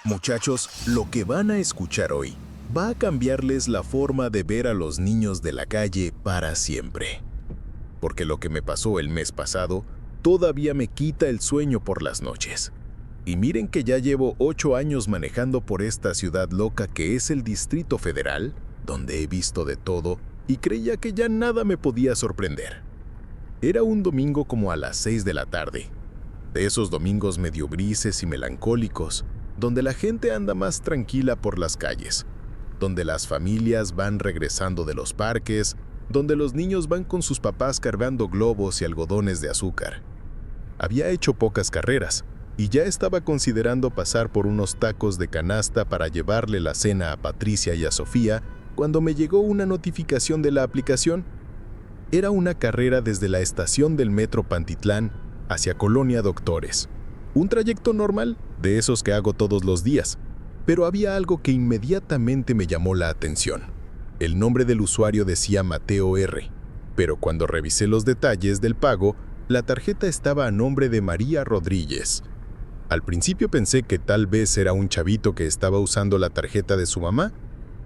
Muchachos, lo que van a escuchar hoy va a cambiarles la forma de ver a los niños de la calle para siempre. Porque lo que me pasó el mes pasado todavía me quita el sueño por las noches. Y miren que ya llevo 8 años manejando por esta ciudad loca que es el Distrito Federal, donde he visto de todo y creía que ya nada me podía sorprender. Era un domingo como a las 6 de la tarde. De esos domingos medio grises y melancólicos, donde la gente anda más tranquila por las calles, donde las familias van regresando de los parques, donde los niños van con sus papás cargando globos y algodones de azúcar. Había hecho pocas carreras y ya estaba considerando pasar por unos tacos de canasta para llevarle la cena a Patricia y a Sofía cuando me llegó una notificación de la aplicación. Era una carrera desde la estación del metro Pantitlán hacia Colonia Doctores. Un trayecto normal, de esos que hago todos los días, pero había algo que inmediatamente me llamó la atención. El nombre del usuario decía Mateo R., pero cuando revisé los detalles del pago, la tarjeta estaba a nombre de María Rodríguez. Al principio pensé que tal vez era un chavito que estaba usando la tarjeta de su mamá,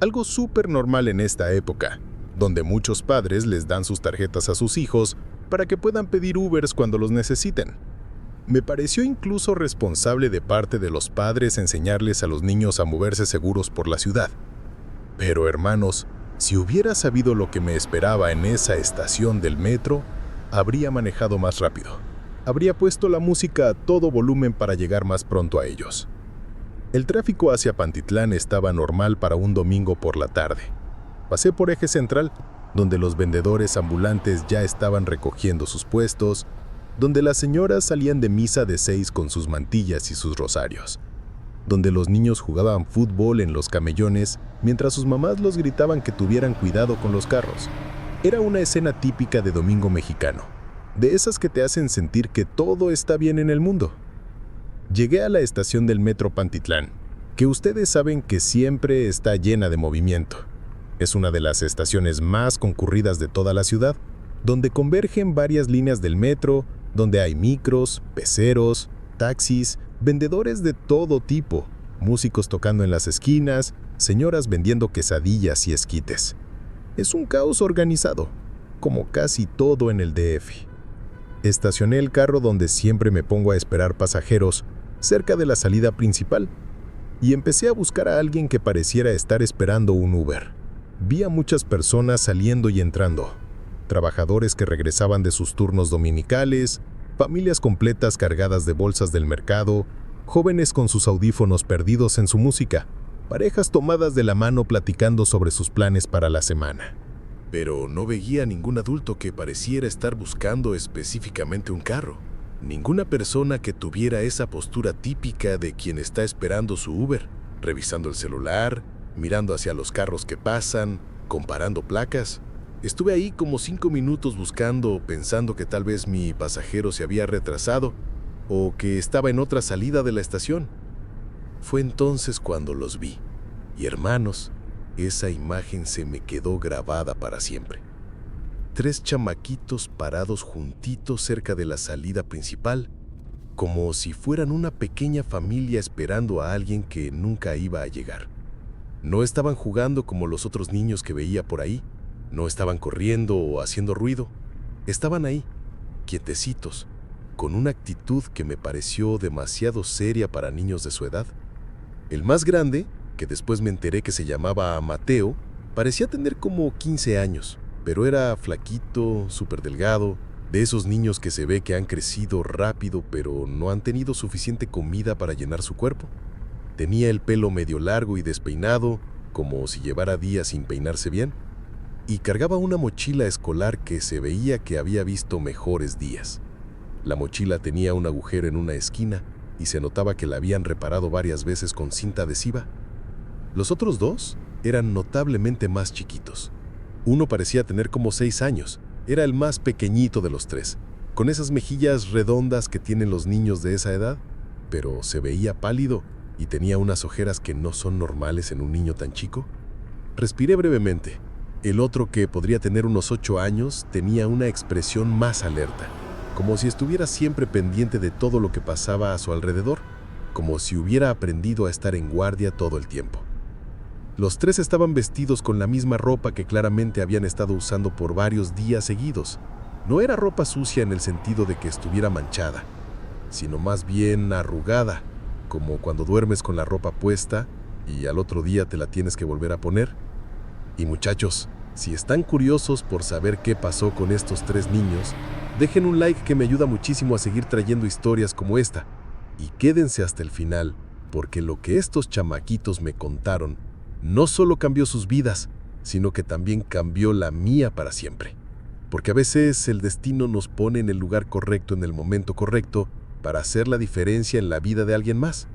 algo súper normal en esta época, donde muchos padres les dan sus tarjetas a sus hijos para que puedan pedir Ubers cuando los necesiten. Me pareció incluso responsable de parte de los padres enseñarles a los niños a moverse seguros por la ciudad. Pero hermanos, si hubiera sabido lo que me esperaba en esa estación del metro, habría manejado más rápido. Habría puesto la música a todo volumen para llegar más pronto a ellos. El tráfico hacia Pantitlán estaba normal para un domingo por la tarde. Pasé por Eje Central, donde los vendedores ambulantes ya estaban recogiendo sus puestos, donde las señoras salían de misa de 6 con sus mantillas y sus rosarios, donde los niños jugaban fútbol en los camellones mientras sus mamás los gritaban que tuvieran cuidado con los carros. Era una escena típica de domingo mexicano, de esas que te hacen sentir que todo está bien en el mundo. Llegué a la estación del metro Pantitlán, que ustedes saben que siempre está llena de movimiento. Es una de las estaciones más concurridas de toda la ciudad, donde convergen varias líneas del metro, donde hay micros, peceros, taxis, vendedores de todo tipo, músicos tocando en las esquinas, señoras vendiendo quesadillas y esquites. Es un caos organizado, como casi todo en el DF. Estacioné el carro donde siempre me pongo a esperar pasajeros, cerca de la salida principal, y empecé a buscar a alguien que pareciera estar esperando un Uber. Vi a muchas personas saliendo y entrando, trabajadores que regresaban de sus turnos dominicales, familias completas cargadas de bolsas del mercado, jóvenes con sus audífonos perdidos en su música, parejas tomadas de la mano platicando sobre sus planes para la semana. Pero no veía ningún adulto que pareciera estar buscando específicamente un carro. Ninguna persona que tuviera esa postura típica de quien está esperando su Uber, revisando el celular, mirando hacia los carros que pasan, comparando placas. Estuve ahí como 5 minutos buscando, pensando que tal vez mi pasajero se había retrasado o que estaba en otra salida de la estación. Fue entonces cuando los vi. Y hermanos, esa imagen se me quedó grabada para siempre. 3 chamaquitos parados juntitos cerca de la salida principal, como si fueran una pequeña familia esperando a alguien que nunca iba a llegar. No estaban jugando como los otros niños que veía por ahí. No estaban corriendo o haciendo ruido. Estaban ahí, quietecitos, con una actitud que me pareció demasiado seria para niños de su edad. El más grande, que después me enteré que se llamaba Mateo, parecía tener como 15 años, pero era flaquito, súper delgado, de esos niños que se ve que han crecido rápido pero no han tenido suficiente comida para llenar su cuerpo. Tenía el pelo medio largo y despeinado, como si llevara días sin peinarse bien, y cargaba una mochila escolar que se veía que había visto mejores días. La mochila tenía un agujero en una esquina y se notaba que la habían reparado varias veces con cinta adhesiva. Los otros 2 eran notablemente más chiquitos. Uno parecía tener como 6 años, era el más pequeñito de los 3, con esas mejillas redondas que tienen los niños de esa edad, pero se veía pálido y tenía unas ojeras que no son normales en un niño tan chico. Respiré brevemente. El otro, que podría tener unos 8 años, tenía una expresión más alerta, como si estuviera siempre pendiente de todo lo que pasaba a su alrededor. como si hubiera aprendido a estar en guardia todo el tiempo. Los tres estaban vestidos con la misma ropa que claramente habían estado usando por varios días seguidos. No era ropa sucia en el sentido de que estuviera manchada, sino más bien arrugada, como cuando duermes con la ropa puesta y al otro día te la tienes que volver a poner. Y muchachos, si están curiosos por saber qué pasó con estos tres niños, dejen un like que me ayuda muchísimo a seguir trayendo historias como esta. Y quédense hasta el final, porque lo que estos chamaquitos me contaron no solo cambió sus vidas, sino que también cambió la mía para siempre. Porque a veces el destino nos pone en el lugar correcto en el momento correcto para hacer la diferencia en la vida de alguien más.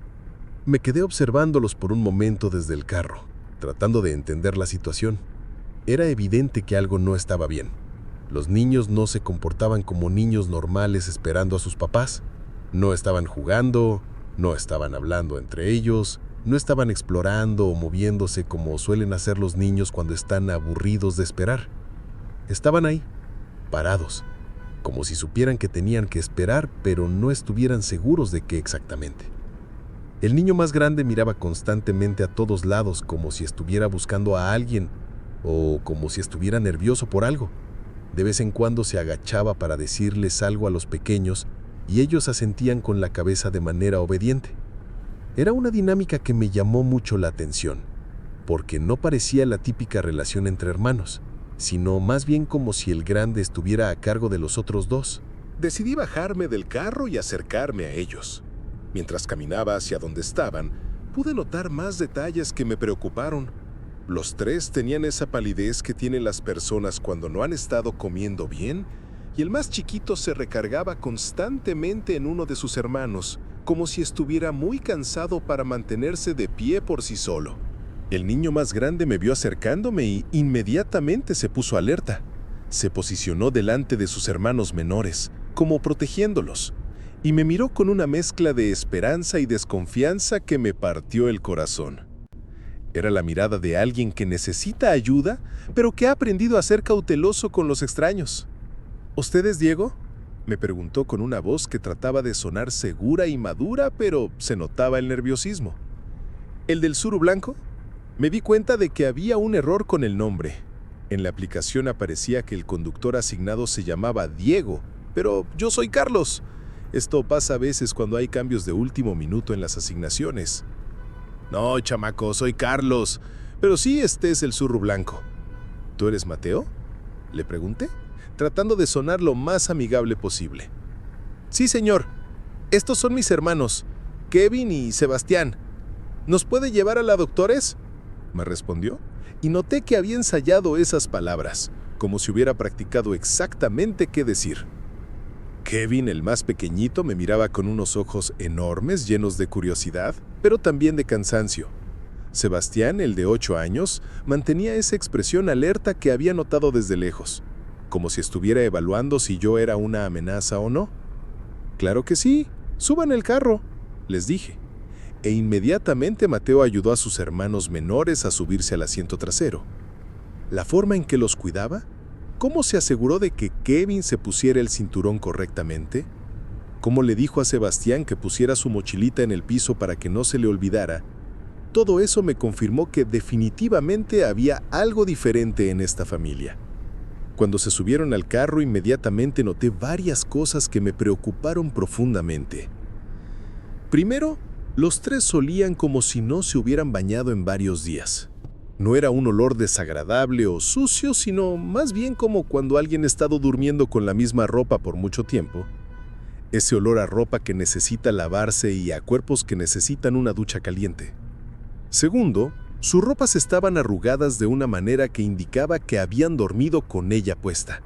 Me quedé observándolos por un momento desde el carro, tratando de entender la situación. Era evidente que algo no estaba bien. Los niños no se comportaban como niños normales esperando a sus papás. No estaban jugando, no estaban hablando entre ellos, no estaban explorando o moviéndose como suelen hacer los niños cuando están aburridos de esperar. Estaban ahí, parados, como si supieran que tenían que esperar, pero no estuvieran seguros de qué exactamente. El niño más grande miraba constantemente a todos lados como si estuviera buscando a alguien o como si estuviera nervioso por algo. De vez en cuando se agachaba para decirles algo a los pequeños y ellos asentían con la cabeza de manera obediente. Era una dinámica que me llamó mucho la atención, porque no parecía la típica relación entre hermanos, sino más bien como si el grande estuviera a cargo de los otros dos. Decidí bajarme del carro y acercarme a ellos. Mientras caminaba hacia donde estaban, pude notar más detalles que me preocuparon. Los tres tenían esa palidez que tienen las personas cuando no han estado comiendo bien, y el más chiquito se recargaba constantemente en uno de sus hermanos, como si estuviera muy cansado para mantenerse de pie por sí solo. El niño más grande me vio acercándome y inmediatamente se puso alerta. Se posicionó delante de sus hermanos menores, como protegiéndolos, y me miró con una mezcla de esperanza y desconfianza que me partió el corazón. Era la mirada de alguien que necesita ayuda, pero que ha aprendido a ser cauteloso con los extraños. ¿Usted es Diego?, me preguntó con una voz que trataba de sonar segura y madura, pero se notaba el nerviosismo. ¿El del suru blanco? Me di cuenta de que había un error con el nombre. En la aplicación aparecía que el conductor asignado se llamaba Diego, pero yo soy Carlos. Esto pasa a veces cuando hay cambios de último minuto en las asignaciones. No, chamaco, soy Carlos, pero sí, este es el suru blanco. ¿Tú eres Mateo?, le pregunté, tratando de sonar lo más amigable posible. Sí, señor. Estos son mis hermanos, Kevin y Sebastián. ¿Nos puede llevar a la doctores?, me respondió, y noté que había ensayado esas palabras, como si hubiera practicado exactamente qué decir. Kevin, el más pequeñito, me miraba con unos ojos enormes, llenos de curiosidad, pero también de cansancio. Sebastián, el de 8 años, mantenía esa expresión alerta que había notado desde lejos, como si estuviera evaluando si yo era una amenaza o no. «Claro que sí, suban el carro», les dije. E inmediatamente Mateo ayudó a sus hermanos menores a subirse al asiento trasero. La forma en que los cuidaba, cómo se aseguró de que Kevin se pusiera el cinturón correctamente, cómo le dijo a Sebastián que pusiera su mochilita en el piso para que no se le olvidara, todo eso me confirmó que definitivamente había algo diferente en esta familia. Cuando se subieron al carro, inmediatamente noté varias cosas que me preocuparon profundamente. Primero, los tres olían como si no se hubieran bañado en varios días. No era un olor desagradable o sucio, sino más bien como cuando alguien ha estado durmiendo con la misma ropa por mucho tiempo. Ese olor a ropa que necesita lavarse y a cuerpos que necesitan una ducha caliente. Segundo, sus ropas estaban arrugadas de una manera que indicaba que habían dormido con ella puesta.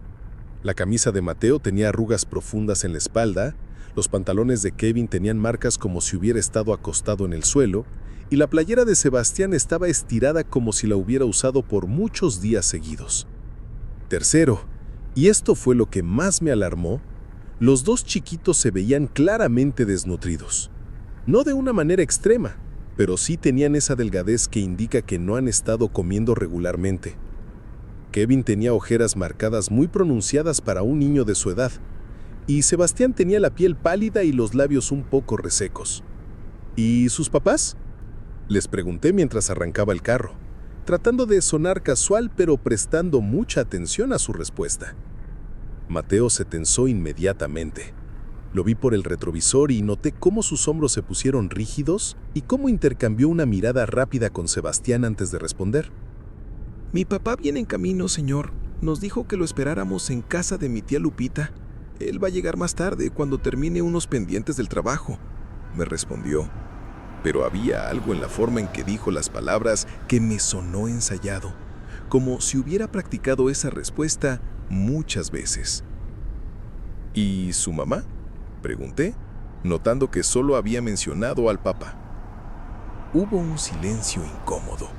La camisa de Mateo tenía arrugas profundas en la espalda, los pantalones de Kevin tenían marcas como si hubiera estado acostado en el suelo, y la playera de Sebastián estaba estirada como si la hubiera usado por muchos días seguidos. Tercero, y esto fue lo que más me alarmó, los dos chiquitos se veían claramente desnutridos. No de una manera extrema, pero sí tenían esa delgadez que indica que no han estado comiendo regularmente. Kevin tenía ojeras marcadas muy pronunciadas para un niño de su edad, y Sebastián tenía la piel pálida y los labios un poco resecos. ¿Y sus papás? Les pregunté mientras arrancaba el carro, tratando de sonar casual pero prestando mucha atención a su respuesta. Mateo se tensó inmediatamente. Lo vi por el retrovisor y noté cómo sus hombros se pusieron rígidos y cómo intercambió una mirada rápida con Sebastián antes de responder. Mi papá viene en camino, señor. Nos dijo que lo esperáramos en casa de mi tía Lupita. Él va a llegar más tarde, cuando termine unos pendientes del trabajo, me respondió. Pero había algo en la forma en que dijo las palabras que me sonó ensayado, como si hubiera practicado esa respuesta muchas veces. ¿Y su mamá?, pregunté, notando que solo había mencionado al papá. Hubo un silencio incómodo.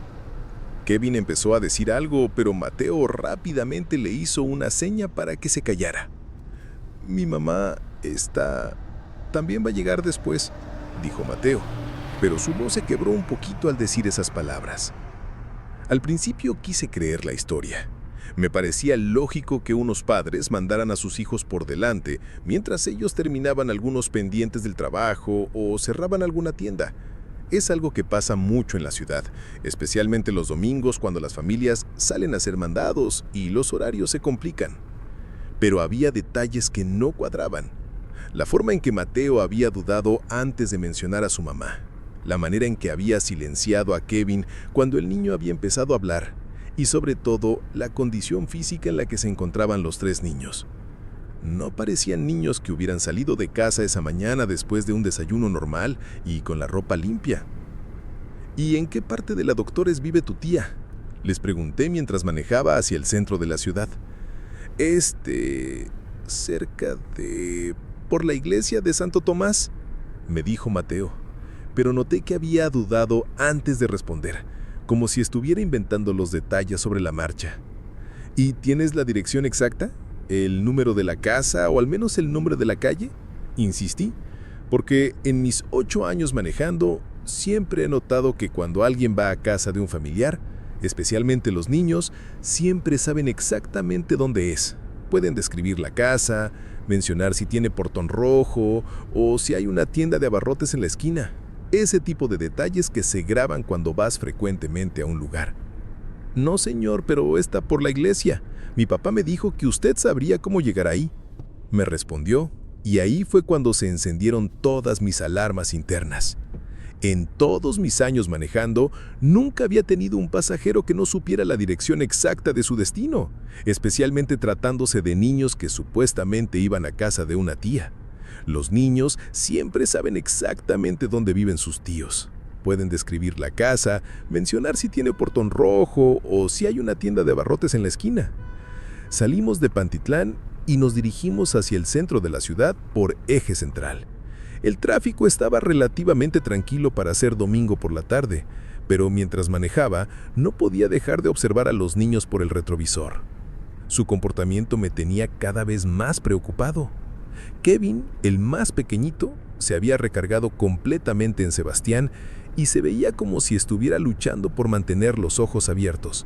Kevin empezó a decir algo, pero Mateo rápidamente le hizo una seña para que se callara. Mi mamá también va a llegar después, dijo Mateo, pero su voz se quebró un poquito al decir esas palabras. Al principio quise creer la historia. Me parecía lógico que unos padres mandaran a sus hijos por delante mientras ellos terminaban algunos pendientes del trabajo o cerraban alguna tienda. Es algo que pasa mucho en la ciudad, especialmente los domingos cuando las familias salen a hacer mandados y los horarios se complican. Pero había detalles que no cuadraban. La forma en que Mateo había dudado antes de mencionar a su mamá, la manera en que había silenciado a Kevin cuando el niño había empezado a hablar, y sobre todo la condición física en la que se encontraban los tres niños. No parecían niños que hubieran salido de casa esa mañana después de un desayuno normal y con la ropa limpia. ¿Y en qué parte de la Doctores vive tu tía?, les pregunté mientras manejaba hacia el centro de la ciudad. Cerca de... por la iglesia de Santo Tomás, me dijo Mateo, pero noté que había dudado antes de responder, como si estuviera inventando los detalles sobre la marcha. ¿Y tienes la dirección exacta? ¿El número de la casa o al menos el nombre de la calle?, insistí, porque en mis 8 años manejando siempre he notado que cuando alguien va a casa de un familiar, especialmente los niños, siempre saben exactamente dónde es. Pueden describir la casa, mencionar si tiene portón rojo o si hay una tienda de abarrotes en la esquina. Ese tipo de detalles que se graban cuando vas frecuentemente a un lugar. No, señor, pero está por la iglesia. Mi papá me dijo que usted sabría cómo llegar ahí, me respondió, y ahí fue cuando se encendieron todas mis alarmas internas. En todos mis años manejando, nunca había tenido un pasajero que no supiera la dirección exacta de su destino, especialmente tratándose de niños que supuestamente iban a casa de una tía. Los niños siempre saben exactamente dónde viven sus tíos. Pueden describir la casa, mencionar si tiene portón rojo o si hay una tienda de abarrotes en la esquina. Salimos de Pantitlán y nos dirigimos hacia el centro de la ciudad por Eje Central. El tráfico estaba relativamente tranquilo para ser domingo por la tarde, pero mientras manejaba no podía dejar de observar a los niños por el retrovisor. Su comportamiento me tenía cada vez más preocupado. Kevin, el más pequeñito, se había recargado completamente en Sebastián y se veía como si estuviera luchando por mantener los ojos abiertos.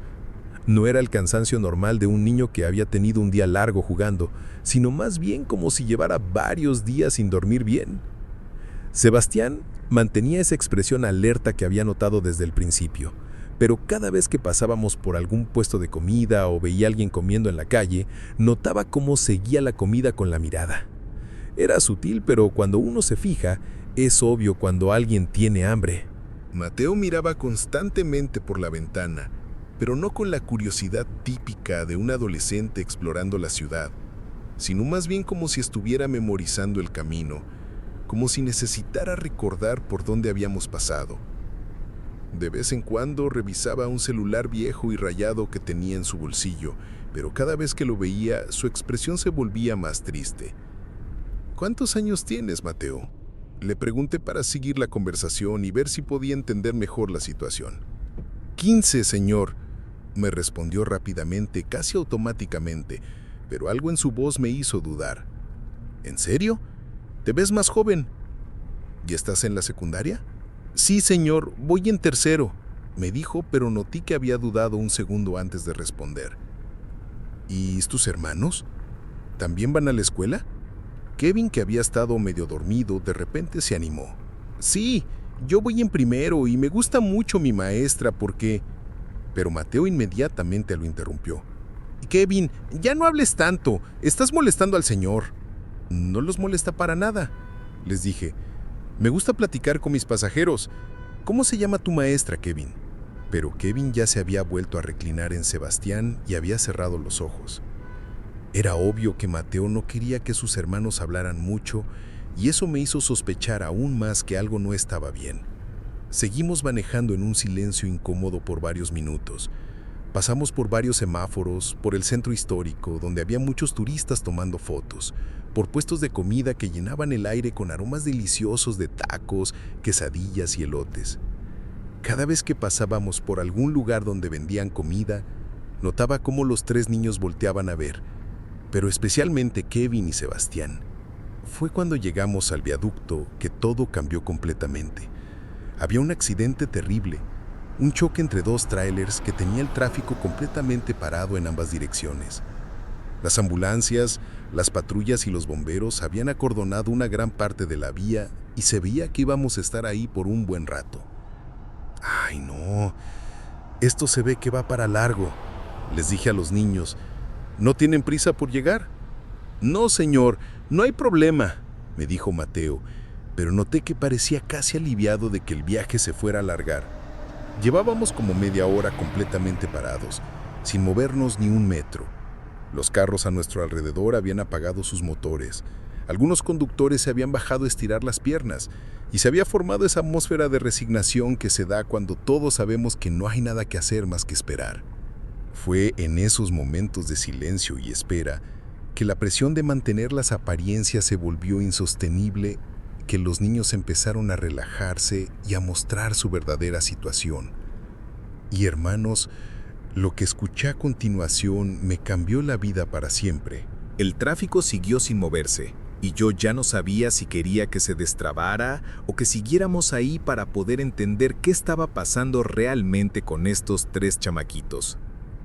No era el cansancio normal de un niño que había tenido un día largo jugando, sino más bien como si llevara varios días sin dormir bien. Sebastián mantenía esa expresión alerta que había notado desde el principio, pero cada vez que pasábamos por algún puesto de comida o veía a alguien comiendo en la calle, notaba cómo seguía la comida con la mirada. Era sutil, pero cuando uno se fija, es obvio cuando alguien tiene hambre. Mateo miraba constantemente por la ventana, pero no con la curiosidad típica de un adolescente explorando la ciudad, sino más bien como si estuviera memorizando el camino, como si necesitara recordar por dónde habíamos pasado. De vez en cuando revisaba un celular viejo y rayado que tenía en su bolsillo, pero cada vez que lo veía, su expresión se volvía más triste. ¿Cuántos años tienes, Mateo?, le pregunté para seguir la conversación y ver si podía entender mejor la situación. 15, señor, me respondió rápidamente, casi automáticamente, pero algo en su voz me hizo dudar. ¿En serio? ¿Te ves más joven? ¿Y estás en la secundaria? Sí, señor, voy en tercero, me dijo, pero noté que había dudado un segundo antes de responder. ¿Y tus hermanos? ¿También van a la escuela? Kevin, que había estado medio dormido, de repente se animó. Sí, Yo voy en primero y me gusta mucho mi maestra porque... Pero Mateo inmediatamente lo interrumpió. Kevin, ya no hables tanto, estás molestando al señor. No los molesta para nada, les dije. Me gusta platicar con mis pasajeros. ¿Cómo se llama tu maestra, Kevin? Pero Kevin ya se había vuelto a reclinar en Sebastián y había cerrado los ojos. Era obvio que Mateo no quería que sus hermanos hablaran mucho y eso me hizo sospechar aún más que algo no estaba bien. Seguimos manejando en un silencio incómodo por varios minutos. Pasamos por varios semáforos, por el centro histórico, donde había muchos turistas tomando fotos, por puestos de comida que llenaban el aire con aromas deliciosos de tacos, quesadillas y elotes. Cada vez que pasábamos por algún lugar donde vendían comida, notaba cómo los tres niños volteaban a ver, pero especialmente Kevin y Sebastián. Fue cuando llegamos al viaducto que todo cambió completamente. Había un accidente terrible, un choque entre dos tráilers que tenía el tráfico completamente parado en ambas direcciones. Las ambulancias, las patrullas y los bomberos habían acordonado una gran parte de la vía y se veía que íbamos a estar ahí por un buen rato. ¡Ay, no! Esto se ve que va para largo, les dije a los niños. ¿No tienen prisa por llegar? No, señor, no hay problema, me dijo Mateo, pero noté que parecía casi aliviado de que el viaje se fuera a alargar. Llevábamos como media hora completamente parados, sin movernos ni un metro. Los carros a nuestro alrededor habían apagado sus motores. Algunos conductores se habían bajado a estirar las piernas y se había formado esa atmósfera de resignación que se da cuando todos sabemos que no hay nada que hacer más que esperar. Fue en esos momentos de silencio y espera que la presión de mantener las apariencias se volvió insostenible, que los niños empezaron a relajarse y a mostrar su verdadera situación. Y hermanos, lo que escuché a continuación me cambió la vida para siempre. El tráfico siguió sin moverse, y yo ya no sabía si quería que se destrabara o que siguiéramos ahí para poder entender qué estaba pasando realmente con estos tres chamaquitos.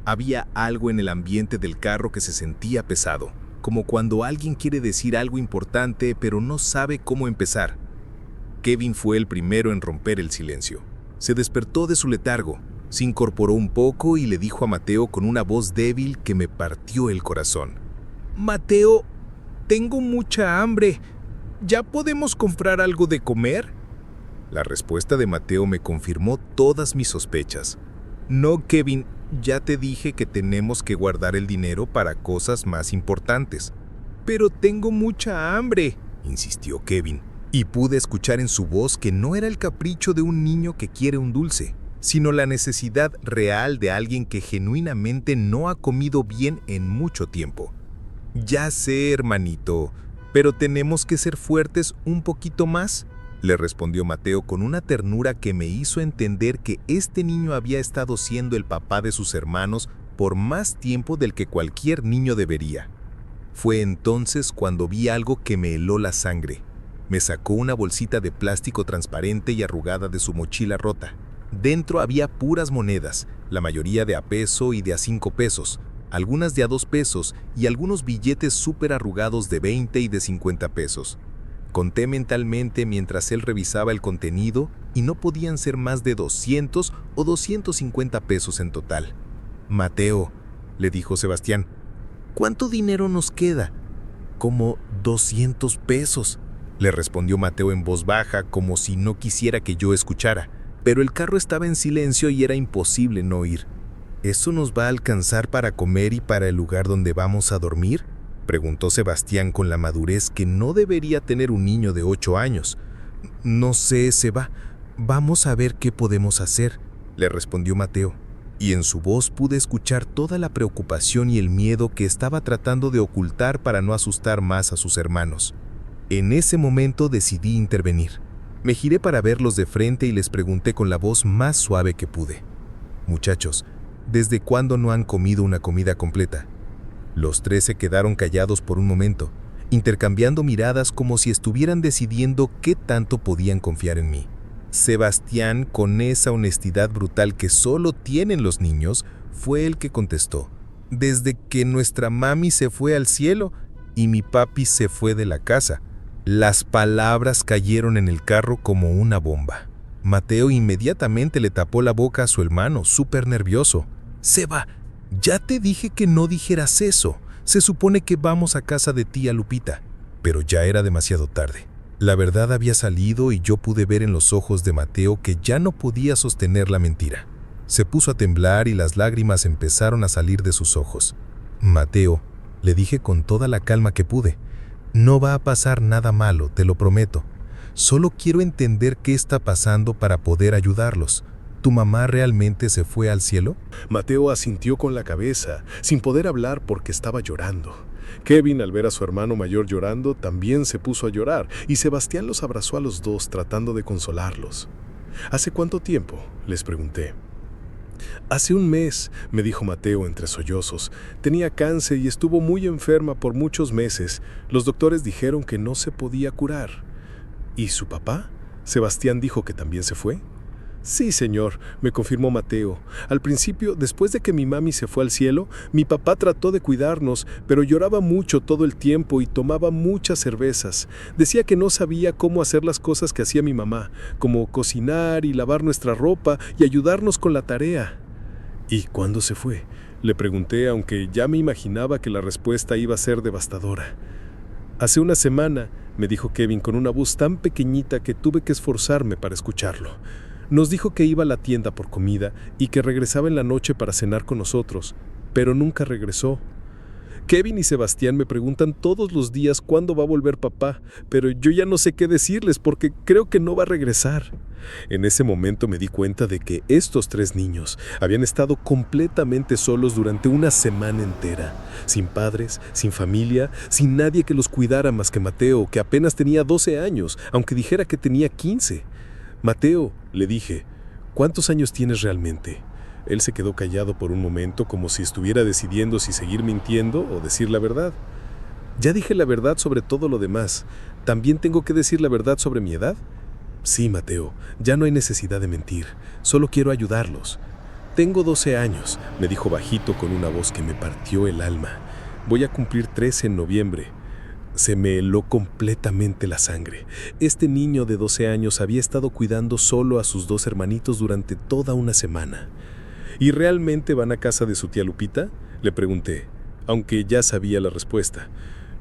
Había algo en el ambiente del carro que se sentía pesado, como cuando alguien quiere decir algo importante pero no sabe cómo empezar. Kevin fue el primero en romper el silencio. Se despertó de su letargo, se incorporó un poco y le dijo a Mateo con una voz débil que me partió el corazón. Mateo, tengo mucha hambre. ¿Ya podemos comprar algo de comer? La respuesta de Mateo me confirmó todas mis sospechas. No, Kevin, ya te dije que tenemos que guardar el dinero para cosas más importantes. Pero tengo mucha hambre, insistió Kevin, y pude escuchar en su voz que no era el capricho de un niño que quiere un dulce, sino la necesidad real de alguien que genuinamente no ha comido bien en mucho tiempo. Ya sé, hermanito, pero tenemos que ser fuertes un poquito más, le respondió Mateo con una ternura que me hizo entender que este niño había estado siendo el papá de sus hermanos por más tiempo del que cualquier niño debería. Fue entonces cuando vi algo que me heló la sangre. Me sacó una bolsita de plástico transparente y arrugada de su mochila rota. Dentro había puras monedas, la mayoría de a peso y de a 5 pesos, algunas de a 2 pesos y algunos billetes súper arrugados de 20 y de 50 pesos. Conté mentalmente mientras él revisaba el contenido y no podían ser más de 200 o 250 pesos en total. Mateo, le dijo Sebastián, ¿cuánto dinero nos queda? Como 200 pesos, le respondió Mateo en voz baja como si no quisiera que yo escuchara, pero el carro estaba en silencio y era imposible no oír. ¿Eso nos va a alcanzar para comer y para el lugar donde vamos a dormir?, preguntó Sebastián con la madurez que no debería tener un niño de 8 años. No sé, Seba. Vamos a ver qué podemos hacer, le respondió Mateo. Y en su voz pude escuchar toda la preocupación y el miedo que estaba tratando de ocultar para no asustar más a sus hermanos. En ese momento decidí intervenir. Me giré para verlos de frente y les pregunté con la voz más suave que pude. Muchachos, ¿desde cuándo no han comido una comida completa? Los tres se quedaron callados por un momento, intercambiando miradas como si estuvieran decidiendo qué tanto podían confiar en mí. Sebastián, con esa honestidad brutal que solo tienen los niños, fue el que contestó. Desde que nuestra mami se fue al cielo y mi papi se fue de la casa. Las palabras cayeron en el carro como una bomba. Mateo inmediatamente le tapó la boca a su hermano, súper nervioso. Seba, ya te dije que no dijeras eso. Se supone que vamos a casa de tía Lupita. Pero ya era demasiado tarde. La verdad había salido y yo pude ver en los ojos de Mateo que ya no podía sostener la mentira. Se puso a temblar y las lágrimas empezaron a salir de sus ojos. Mateo, le dije con toda la calma que pude, no va a pasar nada malo, te lo prometo. Solo quiero entender qué está pasando para poder ayudarlos. ¿Tu mamá realmente se fue al cielo? Mateo asintió con la cabeza, sin poder hablar porque estaba llorando. Kevin, al ver a su hermano mayor llorando, también se puso a llorar, y Sebastián los abrazó a los dos tratando de consolarlos. ¿Hace cuánto tiempo?, les pregunté. Hace un mes, me dijo Mateo entre sollozos. Tenía cáncer y estuvo muy enferma por muchos meses. Los doctores dijeron que no se podía curar. ¿Y su papá? ¿Sebastián dijo que también se fue? Sí, señor, me confirmó Mateo. Al principio, después de que mi mami se fue al cielo, mi papá trató de cuidarnos, pero lloraba mucho todo el tiempo y tomaba muchas cervezas. Decía que no sabía cómo hacer las cosas que hacía mi mamá, como cocinar y lavar nuestra ropa y ayudarnos con la tarea. ¿Y cuándo se fue?, le pregunté, aunque ya me imaginaba que la respuesta iba a ser devastadora. Hace una semana, me dijo Kevin con una voz tan pequeñita que tuve que esforzarme para escucharlo. Nos dijo que iba a la tienda por comida y que regresaba en la noche para cenar con nosotros, pero nunca regresó. Kevin y Sebastián me preguntan todos los días cuándo va a volver papá, pero yo ya no sé qué decirles porque creo que no va a regresar. En ese momento me di cuenta de que estos 3 niños habían estado completamente solos durante una semana entera, sin padres, sin familia, sin nadie que los cuidara más que Mateo, que apenas tenía 12 años, aunque dijera que tenía 15. Mateo, le dije, ¿cuántos años tienes realmente? Él se quedó callado por un momento, como si estuviera decidiendo si seguir mintiendo o decir la verdad. Ya dije la verdad sobre todo lo demás. ¿También tengo que decir la verdad sobre mi edad? Sí, Mateo, ya no hay necesidad de mentir. Solo quiero ayudarlos. Tengo 12 años, me dijo bajito con una voz que me partió el alma. Voy a cumplir 13 en noviembre. Se me heló completamente la sangre. Este niño de 12 años había estado cuidando solo a sus 2 hermanitos durante toda una semana. ¿Y realmente van a casa de su tía Lupita?, le pregunté, aunque ya sabía la respuesta.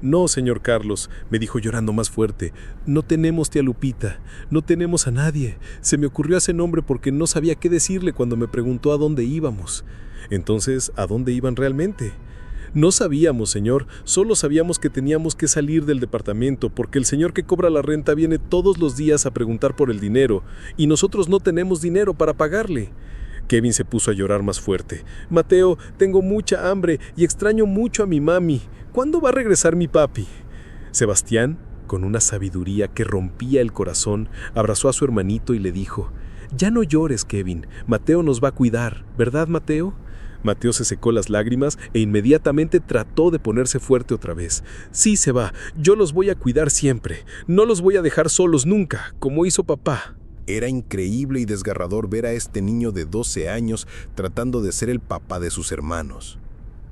No, señor Carlos, me dijo llorando más fuerte. No tenemos tía Lupita, no tenemos a nadie. Se me ocurrió ese nombre porque no sabía qué decirle cuando me preguntó a dónde íbamos. Entonces, ¿a dónde iban realmente? No sabíamos, señor, solo sabíamos que teníamos que salir del departamento porque el señor que cobra la renta viene todos los días a preguntar por el dinero y nosotros no tenemos dinero para pagarle. Kevin se puso a llorar más fuerte. Mateo, tengo mucha hambre y extraño mucho a mi mami. ¿Cuándo va a regresar mi papi? Sebastián, con una sabiduría que rompía el corazón, abrazó a su hermanito y le dijo, ya no llores, Kevin, Mateo nos va a cuidar, ¿verdad, Mateo? Mateo se secó las lágrimas e inmediatamente trató de ponerse fuerte otra vez. Sí, se va, yo los voy a cuidar siempre. No los voy a dejar solos nunca, como hizo papá. Era increíble y desgarrador ver a este niño de 12 años tratando de ser el papá de sus hermanos.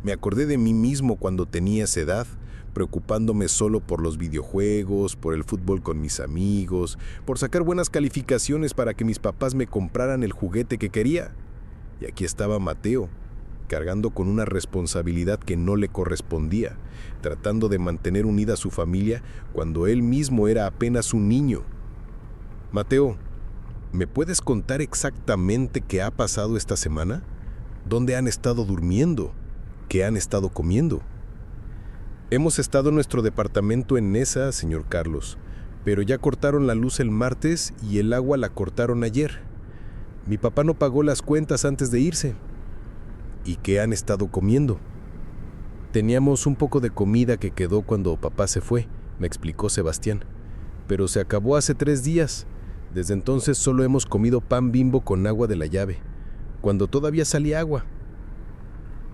Me acordé de mí mismo cuando tenía esa edad, preocupándome solo por los videojuegos, por el fútbol con mis amigos, por sacar buenas calificaciones para que mis papás me compraran el juguete que quería. Y aquí estaba Mateo, cargando con una responsabilidad que no le correspondía, tratando de mantener unida a su familia cuando él mismo era apenas un niño. Mateo, ¿me puedes contar exactamente qué ha pasado esta semana? ¿Dónde han estado durmiendo? ¿Qué han estado comiendo? Hemos estado en nuestro departamento en Nesa, señor Carlos, pero ya cortaron la luz el martes y el agua la cortaron ayer. Mi papá no pagó las cuentas antes de irse. ¿Y qué han estado comiendo? Teníamos un poco de comida que quedó cuando papá se fue, me explicó Sebastián, pero se acabó hace 3 días. Desde entonces solo hemos comido pan Bimbo con agua de la llave, cuando todavía salía agua.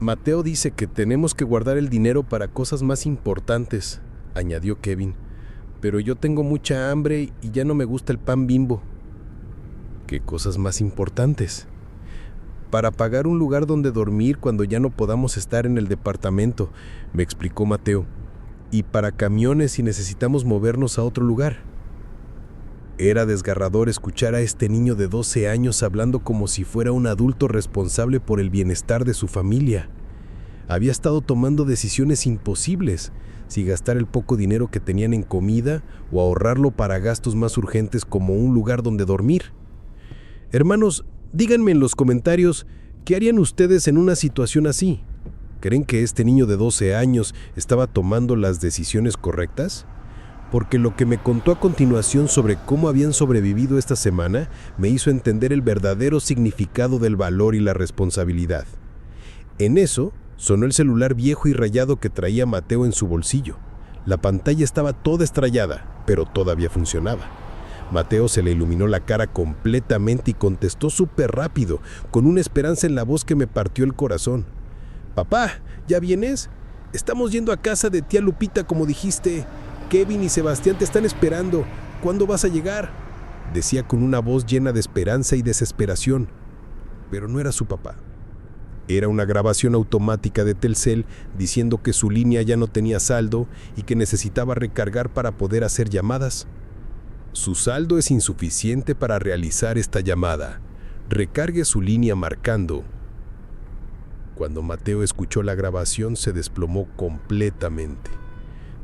Mateo dice que tenemos que guardar el dinero para cosas más importantes, añadió Kevin, pero yo tengo mucha hambre y ya no me gusta el pan Bimbo. ¿Qué cosas más importantes? Para pagar un lugar donde dormir cuando ya no podamos estar en el departamento, me explicó Mateo, y para camiones si necesitamos movernos a otro lugar. Era desgarrador escuchar a este niño de 12 años hablando como si fuera un adulto responsable por el bienestar de su familia. Había estado tomando decisiones imposibles, si gastar el poco dinero que tenían en comida o ahorrarlo para gastos más urgentes como un lugar donde dormir. Hermanos, díganme en los comentarios, ¿qué harían ustedes en una situación así? ¿Creen que este niño de 12 años estaba tomando las decisiones correctas? Porque lo que me contó a continuación sobre cómo habían sobrevivido esta semana me hizo entender el verdadero significado del valor y la responsabilidad. En eso, sonó el celular viejo y rayado que traía Mateo en su bolsillo. La pantalla estaba toda estrellada, pero todavía funcionaba. Mateo se le iluminó la cara completamente y contestó súper rápido, con una esperanza en la voz que me partió el corazón. «Papá, ¿ya vienes? Estamos yendo a casa de tía Lupita como dijiste. Kevin y Sebastián te están esperando. ¿Cuándo vas a llegar?», decía con una voz llena de esperanza y desesperación. Pero no era su papá. Era una grabación automática de Telcel diciendo que su línea ya no tenía saldo y que necesitaba recargar para poder hacer llamadas. «Su saldo es insuficiente para realizar esta llamada. Recargue su línea marcando». Cuando Mateo escuchó la grabación, se desplomó completamente.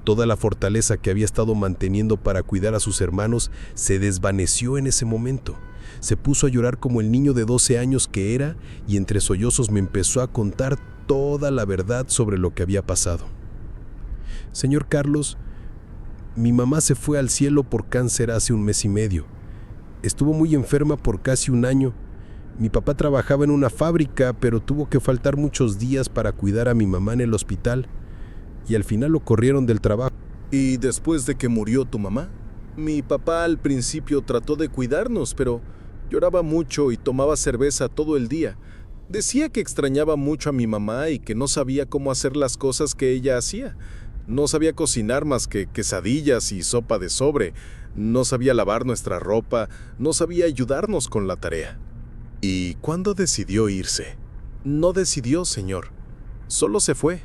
Toda la fortaleza que había estado manteniendo para cuidar a sus hermanos se desvaneció en ese momento. Se puso a llorar como el niño de 12 años que era y entre sollozos me empezó a contar toda la verdad sobre lo que había pasado. «Señor Carlos, mi mamá se fue al cielo por cáncer hace 1 mes y medio. Estuvo muy enferma por casi 1 año. Mi papá trabajaba en una fábrica, pero tuvo que faltar muchos días para cuidar a mi mamá en el hospital. Y al final lo corrieron del trabajo». ¿Y después de que murió tu mamá? Mi papá al principio trató de cuidarnos, pero lloraba mucho y tomaba cerveza todo el día. Decía que extrañaba mucho a mi mamá y que no sabía cómo hacer las cosas que ella hacía. No sabía cocinar más que quesadillas y sopa de sobre. No sabía lavar nuestra ropa. No sabía ayudarnos con la tarea. ¿Y cuándo decidió irse? No decidió, señor. Solo se fue.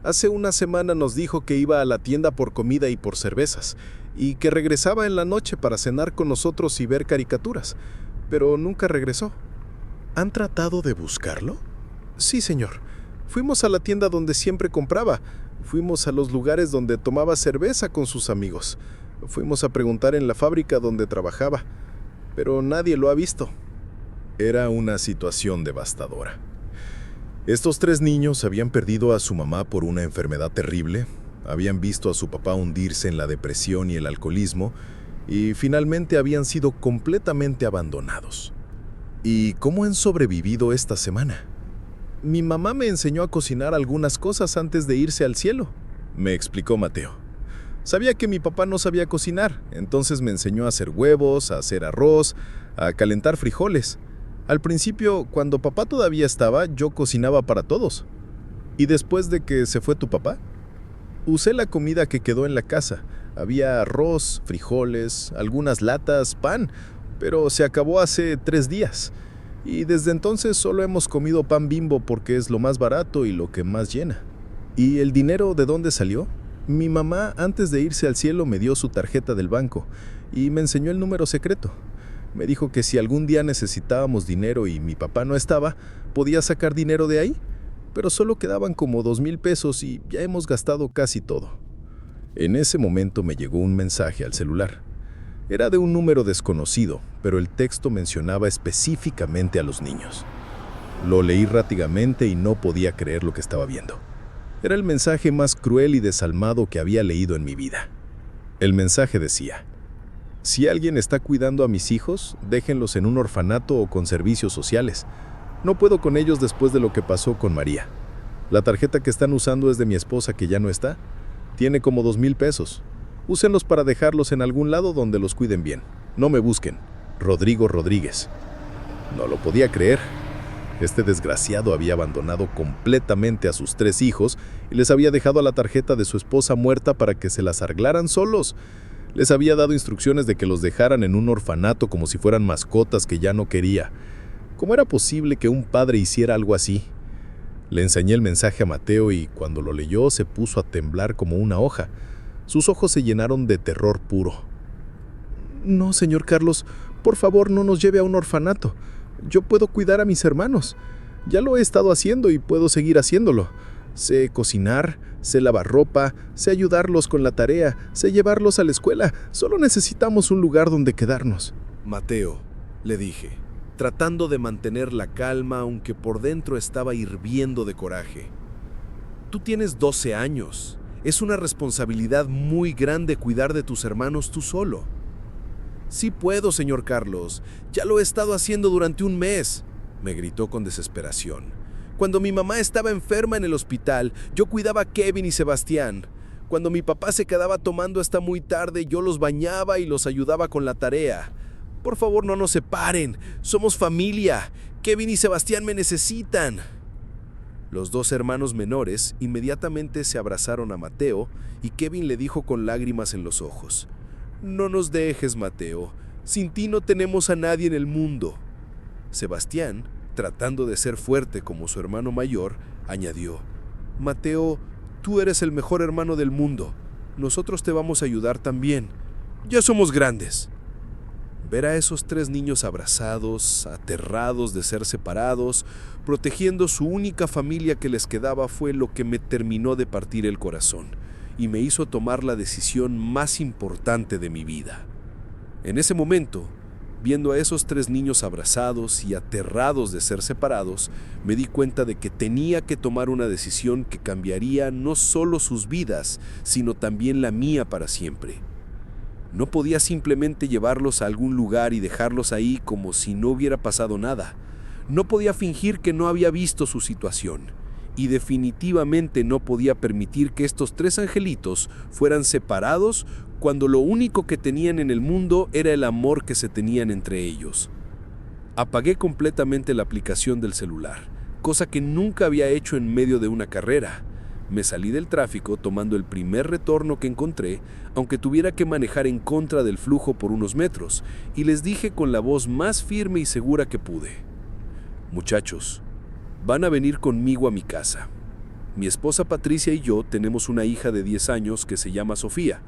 Hace 1 semana nos dijo que iba a la tienda por comida y por cervezas, y que regresaba en la noche para cenar con nosotros y ver caricaturas, pero nunca regresó. ¿Han tratado de buscarlo? Sí, señor. Fuimos a la tienda donde siempre compraba. Fuimos a los lugares donde tomaba cerveza con sus amigos. Fuimos a preguntar en la fábrica donde trabajaba, pero nadie lo ha visto. Era una situación devastadora. Estos 3 niños habían perdido a su mamá por una enfermedad terrible, habían visto a su papá hundirse en la depresión y el alcoholismo, y finalmente habían sido completamente abandonados. ¿Y cómo han sobrevivido esta semana? Mi mamá me enseñó a cocinar algunas cosas antes de irse al cielo, me explicó Mateo. Sabía que mi papá no sabía cocinar, entonces me enseñó a hacer huevos, a hacer arroz, a calentar frijoles. Al principio, cuando papá todavía estaba, yo cocinaba para todos. ¿Y después de que se fue tu papá? Usé la comida que quedó en la casa. Había arroz, frijoles, algunas latas, pan, pero se acabó hace 3 días. Y desde entonces solo hemos comido pan Bimbo porque es lo más barato y lo que más llena. ¿Y el dinero de dónde salió? Mi mamá, antes de irse al cielo, me dio su tarjeta del banco y me enseñó el número secreto. Me dijo que si algún día necesitábamos dinero y mi papá no estaba, podía sacar dinero de ahí, pero solo quedaban como 2,000 pesos y ya hemos gastado casi todo. En ese momento me llegó un mensaje al celular. Era de un número desconocido, pero el texto mencionaba específicamente a los niños. Lo leí rápidamente y no podía creer lo que estaba viendo. Era el mensaje más cruel y desalmado que había leído en mi vida. El mensaje decía: «Si alguien está cuidando a mis hijos, déjenlos en un orfanato o con servicios sociales. No puedo con ellos después de lo que pasó con María. La tarjeta que están usando es de mi esposa que ya no está. Tiene como 2,000 pesos. Úsenlos para dejarlos en algún lado donde los cuiden bien. No me busquen. Rodrigo Rodríguez». No lo podía creer. Este desgraciado había abandonado completamente a sus 3 hijos y les había dejado la tarjeta de su esposa muerta para que se las arreglaran solos. Les había dado instrucciones de que los dejaran en un orfanato como si fueran mascotas que ya no quería. ¿Cómo era posible que un padre hiciera algo así? Le enseñé el mensaje a Mateo y cuando lo leyó se puso a temblar como una hoja. Sus ojos se llenaron de terror puro. No, señor Carlos, por favor no nos lleve a un orfanato. Yo puedo cuidar a mis hermanos. Ya lo he estado haciendo y puedo seguir haciéndolo. Sé cocinar, sé lavar ropa, sé ayudarlos con la tarea, sé llevarlos a la escuela. Solo necesitamos un lugar donde quedarnos. Mateo, le dije, tratando de mantener la calma aunque por dentro estaba hirviendo de coraje. Tú tienes 12 años. Es una responsabilidad muy grande cuidar de tus hermanos tú solo. Sí puedo, señor Carlos. Ya lo he estado haciendo durante un mes, me gritó con desesperación. Cuando mi mamá estaba enferma en el hospital, yo cuidaba a Kevin y Sebastián. Cuando mi papá se quedaba tomando hasta muy tarde, yo los bañaba y los ayudaba con la tarea. Por favor, no nos separen. Somos familia. Kevin y Sebastián me necesitan. Los dos hermanos menores inmediatamente se abrazaron a Mateo y Kevin le dijo con lágrimas en los ojos: No nos dejes, Mateo. Sin ti no tenemos a nadie en el mundo. Sebastián, tratando de ser fuerte como su hermano mayor, añadió: Mateo, tú eres el mejor hermano del mundo. Nosotros te vamos a ayudar también. Ya somos grandes. Ver a esos 3 niños abrazados, aterrados de ser separados, protegiendo su única familia que les quedaba fue lo que me terminó de partir el corazón y me hizo tomar la decisión más importante de mi vida. En ese momento, viendo a esos 3 niños abrazados y aterrados de ser separados, me di cuenta de que tenía que tomar una decisión que cambiaría no solo sus vidas, sino también la mía para siempre. No podía simplemente llevarlos a algún lugar y dejarlos ahí como si no hubiera pasado nada. No podía fingir que no había visto su situación. Y definitivamente no podía permitir que estos 3 angelitos fueran separados cuando lo único que tenían en el mundo era el amor que se tenían entre ellos. Apagué completamente la aplicación del celular, cosa que nunca había hecho en medio de una carrera. Me salí del tráfico tomando el primer retorno que encontré, aunque tuviera que manejar en contra del flujo por unos metros, y les dije con la voz más firme y segura que pude: Muchachos, van a venir conmigo a mi casa. Mi esposa Patricia y yo tenemos una hija de 10 años que se llama Sofía.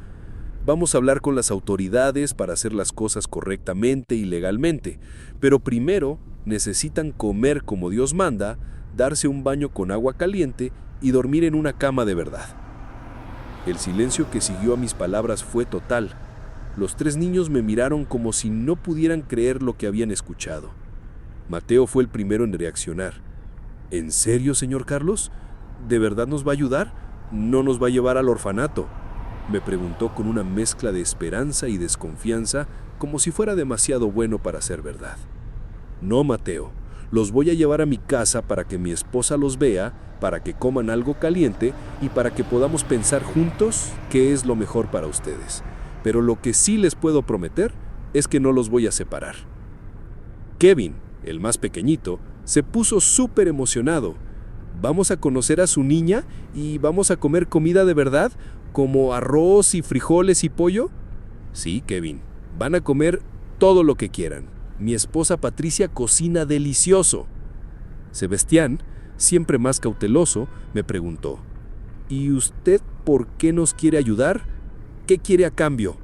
Vamos a hablar con las autoridades para hacer las cosas correctamente y legalmente, pero primero necesitan comer como Dios manda, darse un baño con agua caliente y dormir en una cama de verdad. El silencio que siguió a mis palabras fue total. Los 3 niños me miraron como si no pudieran creer lo que habían escuchado. Mateo fue el primero en reaccionar. ¿En serio, señor Carlos? ¿De verdad nos va a ayudar? ¿No nos va a llevar al orfanato?, me preguntó con una mezcla de esperanza y desconfianza, como si fuera demasiado bueno para ser verdad. No, Mateo, los voy a llevar a mi casa para que mi esposa los vea, para que coman algo caliente y para que podamos pensar juntos qué es lo mejor para ustedes. Pero lo que sí les puedo prometer es que no los voy a separar. Kevin, el más pequeñito, se puso súper emocionado. ¿Vamos a conocer a su niña y vamos a comer comida de verdad? ¿Como arroz y frijoles y pollo? Sí, Kevin, van a comer todo lo que quieran. Mi esposa Patricia cocina delicioso. Sebastián, siempre más cauteloso, me preguntó: ¿Y usted por qué nos quiere ayudar? ¿Qué quiere a cambio?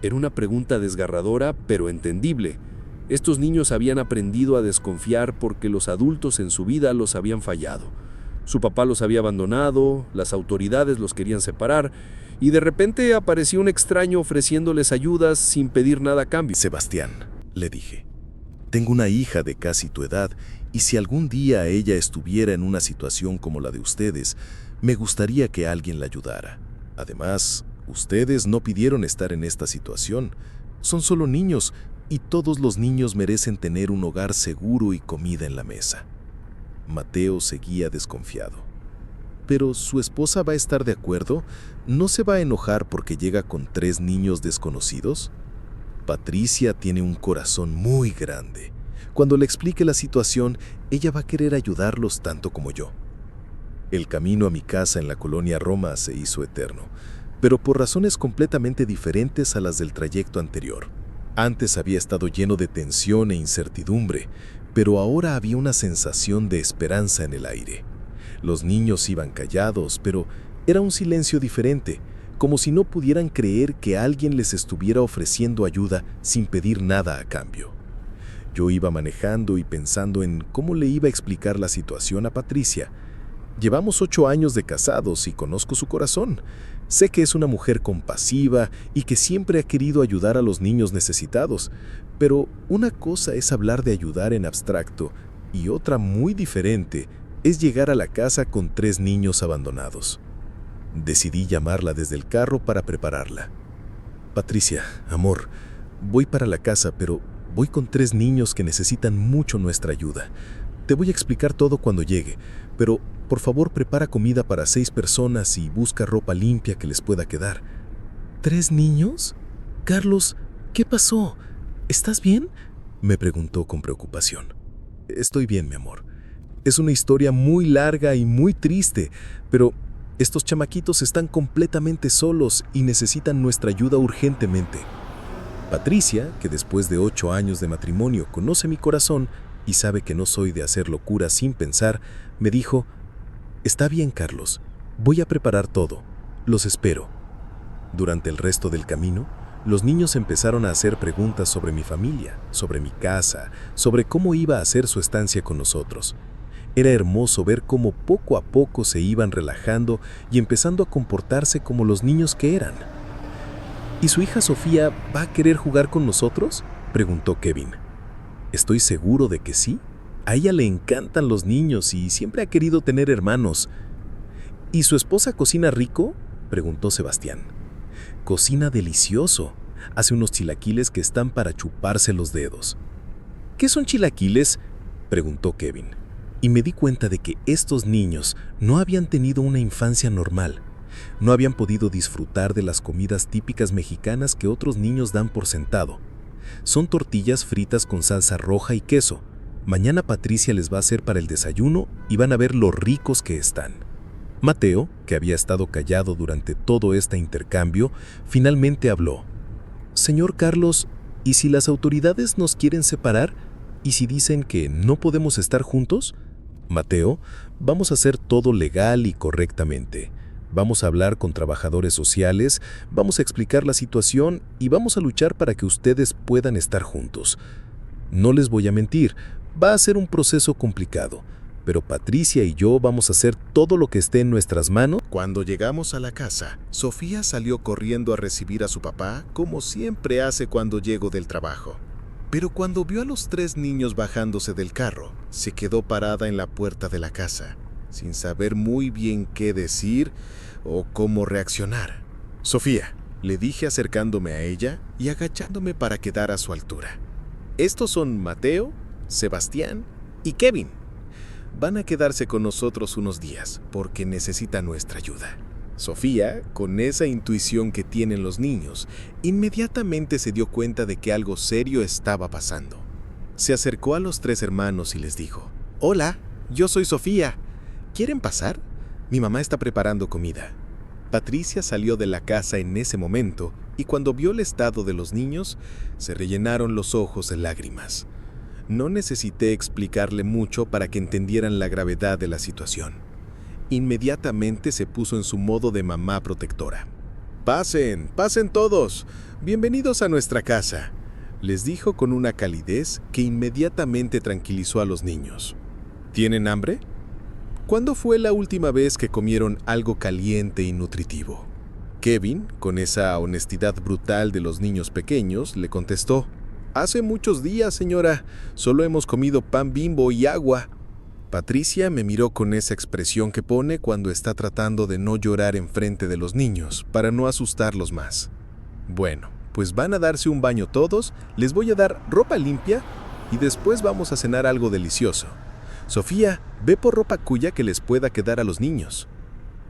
Era una pregunta desgarradora, pero entendible. Estos niños habían aprendido a desconfiar porque los adultos en su vida los habían fallado. Su papá los había abandonado, las autoridades los querían separar, y de repente apareció un extraño ofreciéndoles ayudas sin pedir nada a cambio. Sebastián, le dije, tengo una hija de casi tu edad, y si algún día ella estuviera en una situación como la de ustedes, me gustaría que alguien la ayudara. Además, ustedes no pidieron estar en esta situación. Son solo niños, y todos los niños merecen tener un hogar seguro y comida en la mesa. Mateo seguía desconfiado. ¿Pero su esposa va a estar de acuerdo? ¿No se va a enojar porque llega con 3 niños desconocidos? Patricia tiene un corazón muy grande. Cuando le explique la situación, ella va a querer ayudarlos tanto como yo. El camino a mi casa en la colonia Roma se hizo eterno, pero por razones completamente diferentes a las del trayecto anterior. Antes había estado lleno de tensión e incertidumbre, pero ahora había una sensación de esperanza en el aire. Los niños iban callados, pero era un silencio diferente, como si no pudieran creer que alguien les estuviera ofreciendo ayuda sin pedir nada a cambio. Yo iba manejando y pensando en cómo le iba a explicar la situación a Patricia. Llevamos 8 años de casados y conozco su corazón. Sé que es una mujer compasiva y que siempre ha querido ayudar a los niños necesitados, pero una cosa es hablar de ayudar en abstracto y otra muy diferente es llegar a la casa con 3 niños abandonados. Decidí llamarla desde el carro para prepararla. Patricia, amor, voy para la casa, pero voy con 3 niños que necesitan mucho nuestra ayuda. Te voy a explicar todo cuando llegue, pero por favor prepara comida para 6 personas y busca ropa limpia que les pueda quedar. ¿3 niños? Carlos, ¿qué pasó? ¿Estás bien?, me preguntó con preocupación. Estoy bien, mi amor. Es una historia muy larga y muy triste, pero estos chamaquitos están completamente solos y necesitan nuestra ayuda urgentemente. Patricia, que después de 8 años de matrimonio conoce mi corazón y sabe que no soy de hacer locuras sin pensar, me dijo: «Está bien, Carlos, voy a preparar todo. Los espero». Durante el resto del camino, los niños empezaron a hacer preguntas sobre mi familia, sobre mi casa, sobre cómo iba a ser su estancia con nosotros. Era hermoso ver cómo poco a poco se iban relajando y empezando a comportarse como los niños que eran. ¿Y su hija Sofía va a querer jugar con nosotros?, preguntó Kevin. Estoy seguro de que sí. A ella le encantan los niños y siempre ha querido tener hermanos. ¿Y su esposa cocina rico?, preguntó Sebastián. Cocina delicioso. Hace unos chilaquiles que están para chuparse los dedos. ¿Qué son chilaquiles?, preguntó Kevin. Y me di cuenta de que estos niños no habían tenido una infancia normal. No habían podido disfrutar de las comidas típicas mexicanas que otros niños dan por sentado. Son tortillas fritas con salsa roja y queso. Mañana Patricia les va a hacer para el desayuno y van a ver lo ricos que están. Mateo, que había estado callado durante todo este intercambio, finalmente habló. Señor Carlos, ¿y si las autoridades nos quieren separar? ¿Y si dicen que no podemos estar juntos? Mateo, vamos a hacer todo legal y correctamente. Vamos a hablar con trabajadores sociales, vamos a explicar la situación y vamos a luchar para que ustedes puedan estar juntos. No les voy a mentir, va a ser un proceso complicado, pero Patricia y yo vamos a hacer todo lo que esté en nuestras manos. Cuando llegamos a la casa, Sofía salió corriendo a recibir a su papá, como siempre hace cuando llego del trabajo. Pero cuando vio a los 3 niños bajándose del carro, se quedó parada en la puerta de la casa, sin saber muy bien qué decir o cómo reaccionar. Sofía, le dije acercándome a ella y agachándome para quedar a su altura. Estos son Mateo, Sebastián y Kevin. Van a quedarse con nosotros unos días porque necesitan nuestra ayuda. Sofía, con esa intuición que tienen los niños, inmediatamente se dio cuenta de que algo serio estaba pasando. Se acercó a los 3 hermanos y les dijo: «Hola, yo soy Sofía. ¿Quieren pasar? Mi mamá está preparando comida». Patricia salió de la casa en ese momento y cuando vio el estado de los niños, se rellenaron los ojos de lágrimas. No necesité explicarle mucho para que entendieran la gravedad de la situación. Inmediatamente se puso en su modo de mamá protectora. «Pasen, pasen todos. Bienvenidos a nuestra casa», les dijo con una calidez que inmediatamente tranquilizó a los niños. ¿Tienen hambre? ¿Cuándo fue la última vez que comieron algo caliente y nutritivo? Kevin, con esa honestidad brutal de los niños pequeños, le contestó: «Hace muchos días, señora. Solo hemos comido pan Bimbo y agua». Patricia me miró con esa expresión que pone cuando está tratando de no llorar enfrente de los niños para no asustarlos más. «Bueno, pues van a darse un baño todos, les voy a dar ropa limpia y después vamos a cenar algo delicioso. Sofía, ve por ropa cuya que les pueda quedar a los niños».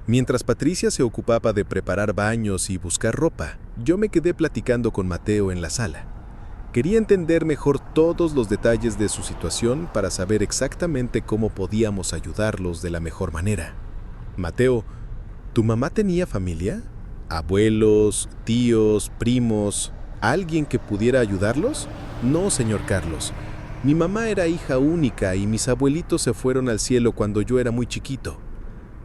Mientras Patricia se ocupaba de preparar baños y buscar ropa, yo me quedé platicando con Mateo en la sala. Quería entender mejor todos los detalles de su situación para saber exactamente cómo podíamos ayudarlos de la mejor manera. «Mateo, ¿tu mamá tenía familia? ¿Abuelos, tíos, primos, alguien que pudiera ayudarlos?» «No, señor Carlos. Mi mamá era hija única y mis abuelitos se fueron al cielo cuando yo era muy chiquito.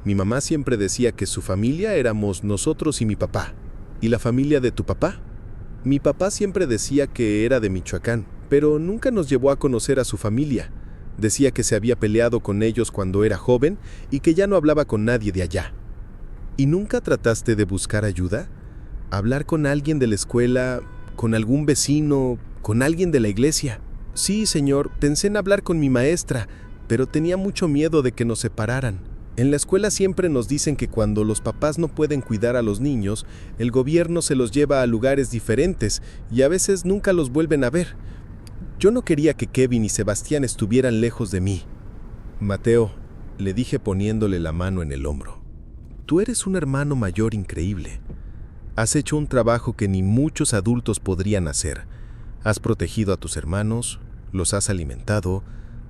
Mi mamá siempre decía que su familia éramos nosotros y mi papá. ¿Y la familia de tu papá? Mi papá siempre decía que era de Michoacán, pero nunca nos llevó a conocer a su familia. Decía que se había peleado con ellos cuando era joven y que ya no hablaba con nadie de allá. ¿Y nunca trataste de buscar ayuda? ¿Hablar con alguien de la escuela, con algún vecino, con alguien de la iglesia? Sí, señor, pensé en hablar con mi maestra, pero tenía mucho miedo de que nos separaran. En la escuela siempre nos dicen que cuando los papás no pueden cuidar a los niños, el gobierno se los lleva a lugares diferentes y a veces nunca los vuelven a ver. Yo no quería que Kevin y Sebastián estuvieran lejos de mí. Mateo, le dije poniéndole la mano en el hombro, tú eres un hermano mayor increíble. Has hecho un trabajo que ni muchos adultos podrían hacer. Has protegido a tus hermanos, los has alimentado,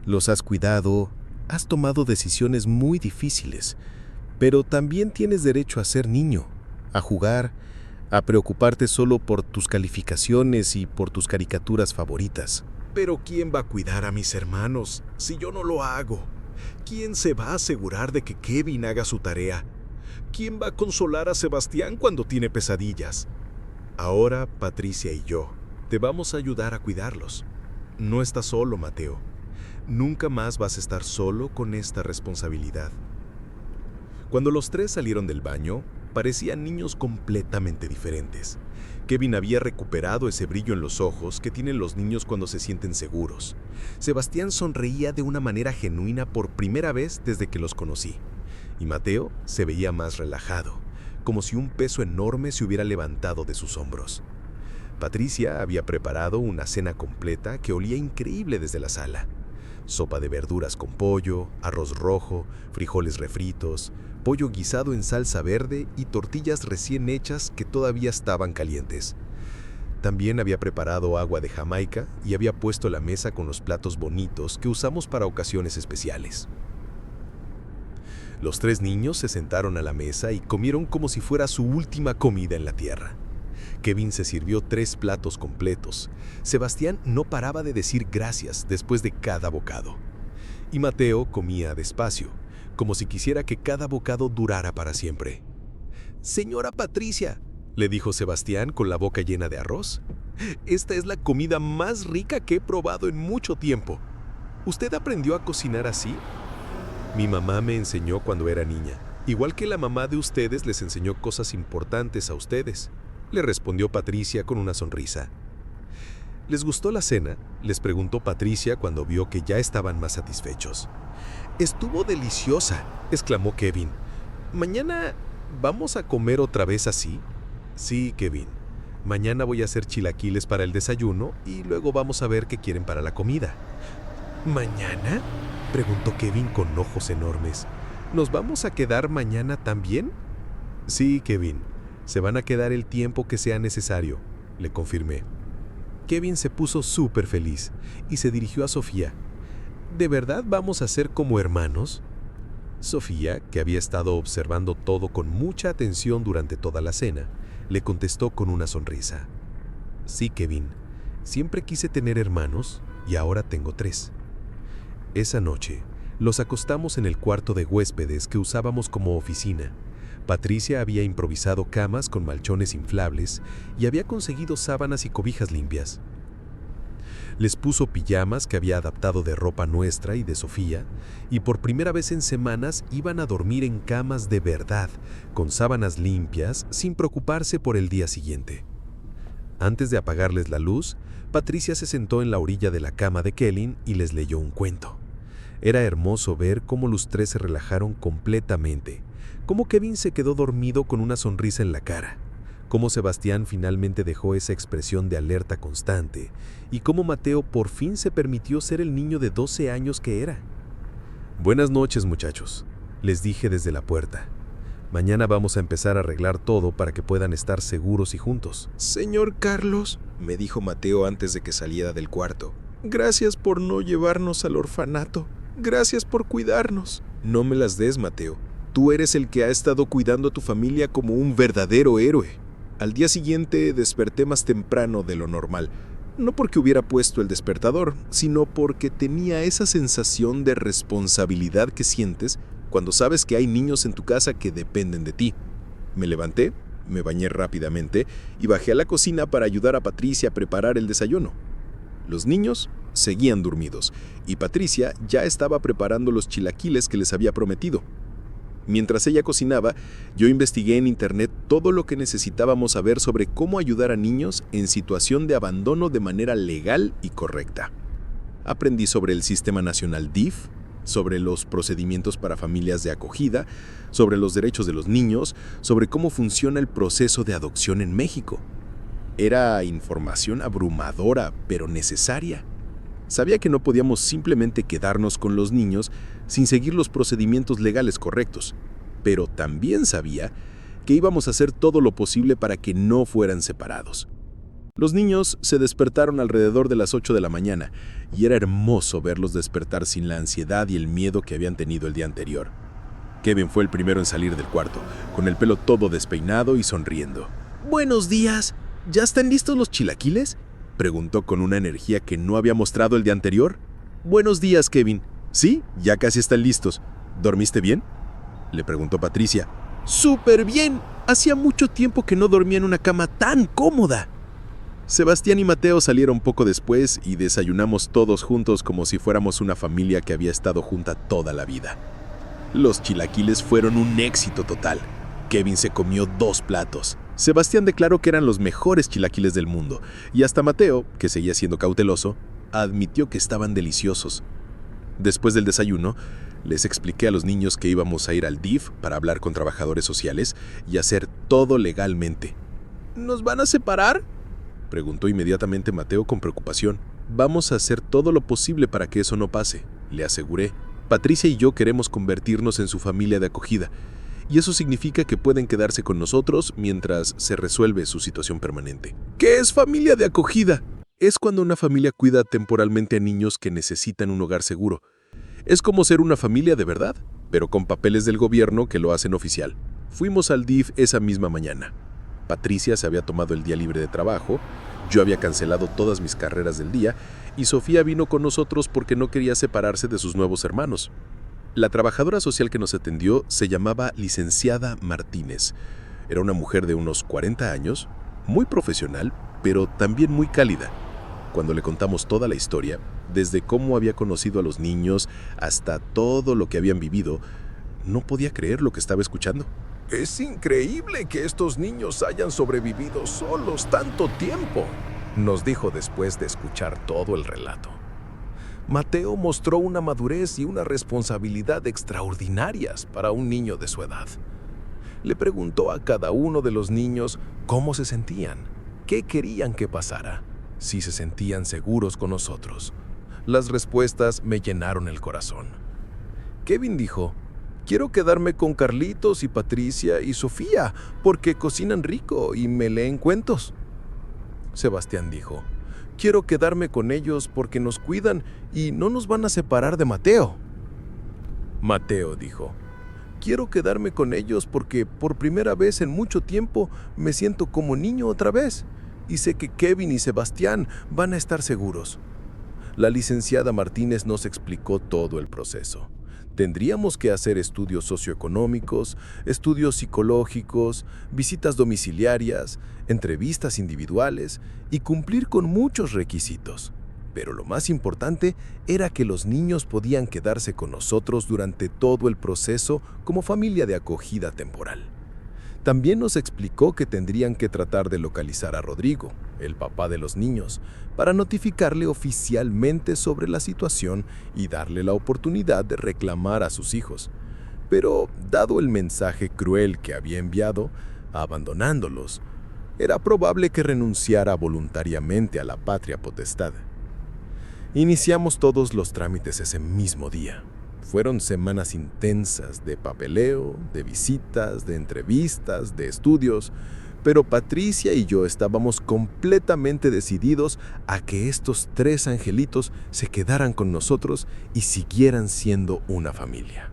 los has cuidado, has tomado decisiones muy difíciles, pero también tienes derecho a ser niño, a jugar, a preocuparte solo por tus calificaciones y por tus caricaturas favoritas. Pero ¿quién va a cuidar a mis hermanos si yo no lo hago? ¿Quién se va a asegurar de que Kevin haga su tarea? ¿Quién va a consolar a Sebastián cuando tiene pesadillas? Ahora, Patricia y yo te vamos a ayudar a cuidarlos. No estás solo, Mateo. Nunca más vas a estar solo con esta responsabilidad. Cuando los tres salieron del baño, parecían niños completamente diferentes. Kevin había recuperado ese brillo en los ojos que tienen los niños cuando se sienten seguros. Sebastián sonreía de una manera genuina por primera vez desde que los conocí. Y Mateo se veía más relajado, como si un peso enorme se hubiera levantado de sus hombros. Patricia había preparado una cena completa que olía increíble desde la sala. Sopa de verduras con pollo, arroz rojo, frijoles refritos, pollo guisado en salsa verde y tortillas recién hechas que todavía estaban calientes. También había preparado agua de Jamaica y había puesto la mesa con los platos bonitos que usamos para ocasiones especiales. Los tres niños se sentaron a la mesa y comieron como si fuera su última comida en la tierra. Kevin se sirvió 3 platos completos. Sebastián no paraba de decir gracias después de cada bocado. Y Mateo comía despacio, como si quisiera que cada bocado durara para siempre. «Señora Patricia», le dijo Sebastián con la boca llena de arroz, «esta es la comida más rica que he probado en mucho tiempo. ¿Usted aprendió a cocinar así?» «Mi mamá me enseñó cuando era niña, igual que la mamá de ustedes les enseñó cosas importantes a ustedes», le respondió Patricia con una sonrisa. ¿Les gustó la cena?, les preguntó Patricia cuando vio que ya estaban más satisfechos. «Estuvo deliciosa», exclamó Kevin. «¿Mañana vamos a comer otra vez así?» «Sí, Kevin. Mañana voy a hacer chilaquiles para el desayuno y luego vamos a ver qué quieren para la comida». «¿Mañana?», preguntó Kevin con ojos enormes. «¿Nos vamos a quedar mañana también?» «Sí, Kevin. Se van a quedar el tiempo que sea necesario», le confirmé. Kevin se puso súper feliz y se dirigió a Sofía. «¿De verdad vamos a ser como hermanos?». Sofía, que había estado observando todo con mucha atención durante toda la cena, le contestó con una sonrisa. «Sí, Kevin. Siempre quise tener hermanos y ahora tengo 3. Esa noche, los acostamos en el cuarto de huéspedes que usábamos como oficina. Patricia había improvisado camas con malchones inflables y había conseguido sábanas y cobijas limpias. Les puso pijamas que había adaptado de ropa nuestra y de Sofía, y por primera vez en semanas iban a dormir en camas de verdad, con sábanas limpias, sin preocuparse por el día siguiente. Antes de apagarles la luz, Patricia se sentó en la orilla de la cama de Kevin y les leyó un cuento. Era hermoso ver cómo los 3 se relajaron completamente, cómo Kevin se quedó dormido con una sonrisa en la cara, cómo Sebastián finalmente dejó esa expresión de alerta constante y cómo Mateo por fin se permitió ser el niño de 12 años que era. «Buenas noches, muchachos», les dije desde la puerta. «Mañana vamos a empezar a arreglar todo para que puedan estar seguros y juntos». «Señor Carlos», me dijo Mateo antes de que saliera del cuarto, «gracias por no llevarnos al orfanato. Gracias por cuidarnos». «No me las des, Mateo. Tú eres el que ha estado cuidando a tu familia como un verdadero héroe». Al día siguiente desperté más temprano de lo normal. No porque hubiera puesto el despertador, sino porque tenía esa sensación de responsabilidad que sientes cuando sabes que hay niños en tu casa que dependen de ti. Me levanté, Me bañé rápidamente y bajé a la cocina para ayudar a Patricia a preparar el desayuno. Los niños seguían dormidos y Patricia ya estaba preparando los chilaquiles que les había prometido. Mientras ella cocinaba, yo investigué en internet todo lo que necesitábamos saber sobre cómo ayudar a niños en situación de abandono de manera legal y correcta. Aprendí sobre el Sistema Nacional DIF, sobre los procedimientos para familias de acogida, sobre los derechos de los niños, sobre cómo funciona el proceso de adopción en México. Era información abrumadora, pero necesaria. Sabía que no podíamos simplemente quedarnos con los niños sin seguir los procedimientos legales correctos, pero también sabía que íbamos a hacer todo lo posible para que no fueran separados. Los niños se despertaron alrededor de las 8 de la mañana y era hermoso verlos despertar sin la ansiedad y el miedo que habían tenido el día anterior. Kevin fue el primero en salir del cuarto, con el pelo todo despeinado y sonriendo. «Buenos días, ¿ya están listos los chilaquiles?», preguntó con una energía que no había mostrado el día anterior. «Buenos días, Kevin. Sí, ya casi están listos. ¿Dormiste bien?», le preguntó Patricia. «¡Súper bien! Hacía mucho tiempo que no dormía en una cama tan cómoda». Sebastián y Mateo salieron poco después y desayunamos todos juntos como si fuéramos una familia que había estado junta toda la vida. Los chilaquiles fueron un éxito total. Kevin se comió 2 platos. Sebastián declaró que eran los mejores chilaquiles del mundo, y hasta Mateo, que seguía siendo cauteloso, admitió que estaban deliciosos. Después del desayuno, les expliqué a los niños que íbamos a ir al DIF para hablar con trabajadores sociales y hacer todo legalmente. ¿Nos van a separar?, preguntó inmediatamente Mateo con preocupación. «Vamos a hacer todo lo posible para que eso no pase», le aseguré. «Patricia y yo queremos convertirnos en su familia de acogida, y eso significa que pueden quedarse con nosotros mientras se resuelve su situación permanente». «¿Qué es familia de acogida?». «Es cuando una familia cuida temporalmente a niños que necesitan un hogar seguro. Es como ser una familia de verdad, pero con papeles del gobierno que lo hacen oficial». Fuimos al DIF esa misma mañana. Patricia se había tomado el día libre de trabajo, yo había cancelado todas mis carreras del día y Sofía vino con nosotros porque no quería separarse de sus nuevos hermanos. La trabajadora social que nos atendió se llamaba licenciada Martínez. Era una mujer de unos 40 años, muy profesional, pero también muy cálida. Cuando le contamos toda la historia, desde cómo había conocido a los niños hasta todo lo que habían vivido, no podía creer lo que estaba escuchando. Es increíble que estos niños hayan sobrevivido solos tanto tiempo, nos dijo después de escuchar todo el relato. Mateo mostró una madurez y una responsabilidad extraordinarias para un niño de su edad. Le preguntó a cada uno de los niños cómo se sentían, qué querían que pasara, si se sentían seguros con nosotros. Las respuestas me llenaron el corazón. Kevin dijo: «Quiero quedarme con Carlitos y Patricia y Sofía porque cocinan rico y me leen cuentos». Sebastián dijo: «Quiero quedarme con ellos porque nos cuidan y no nos van a separar de Mateo». Mateo dijo: «Quiero quedarme con ellos porque por primera vez en mucho tiempo me siento como niño otra vez y sé que Kevin y Sebastián van a estar seguros». La licenciada Martínez nos explicó todo el proceso. Tendríamos que hacer estudios socioeconómicos, estudios psicológicos, visitas domiciliarias, entrevistas individuales y cumplir con muchos requisitos. Pero lo más importante era que los niños podían quedarse con nosotros durante todo el proceso como familia de acogida temporal. También nos explicó que tendrían que tratar de localizar a Rodrigo, el papá de los niños, para notificarle oficialmente sobre la situación y darle la oportunidad de reclamar a sus hijos. Pero, dado el mensaje cruel que había enviado, abandonándolos, era probable que renunciara voluntariamente a la patria potestad. Iniciamos todos los trámites ese mismo día. Fueron semanas intensas de papeleo, de visitas, de entrevistas, de estudios, pero Patricia y yo estábamos completamente decididos a que estos 3 angelitos se quedaran con nosotros y siguieran siendo una familia.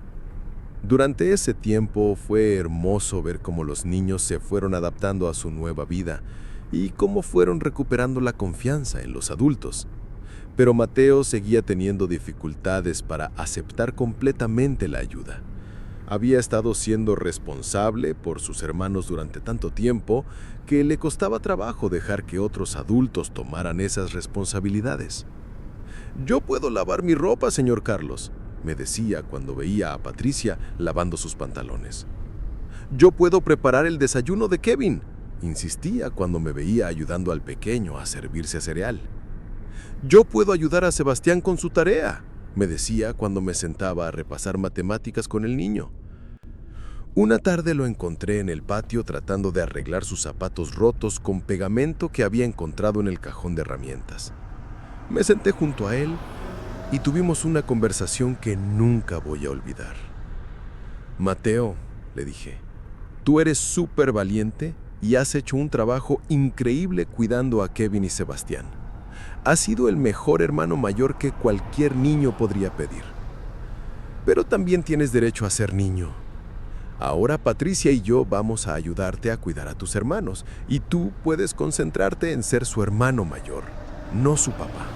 Durante ese tiempo fue hermoso ver cómo los niños se fueron adaptando a su nueva vida y cómo fueron recuperando la confianza en los adultos. Pero Mateo seguía teniendo dificultades para aceptar completamente la ayuda. Había estado siendo responsable por sus hermanos durante tanto tiempo que le costaba trabajo dejar que otros adultos tomaran esas responsabilidades. «Yo puedo lavar mi ropa, señor Carlos», me decía cuando veía a Patricia lavando sus pantalones. «Yo puedo preparar el desayuno de Kevin», insistía cuando me veía ayudando al pequeño a servirse cereal. «Yo puedo ayudar a Sebastián con su tarea», me decía cuando me sentaba a repasar matemáticas con el niño. Una tarde lo encontré en el patio tratando de arreglar sus zapatos rotos con pegamento que había encontrado en el cajón de herramientas. Me senté junto a él y tuvimos una conversación que nunca voy a olvidar. «Mateo», le dije, «tú eres súper valiente y has hecho un trabajo increíble cuidando a Kevin y Sebastián. Has sido el mejor hermano mayor que cualquier niño podría pedir. Pero también tienes derecho a ser niño. Ahora Patricia y yo vamos a ayudarte a cuidar a tus hermanos y tú puedes concentrarte en ser su hermano mayor, no su papá.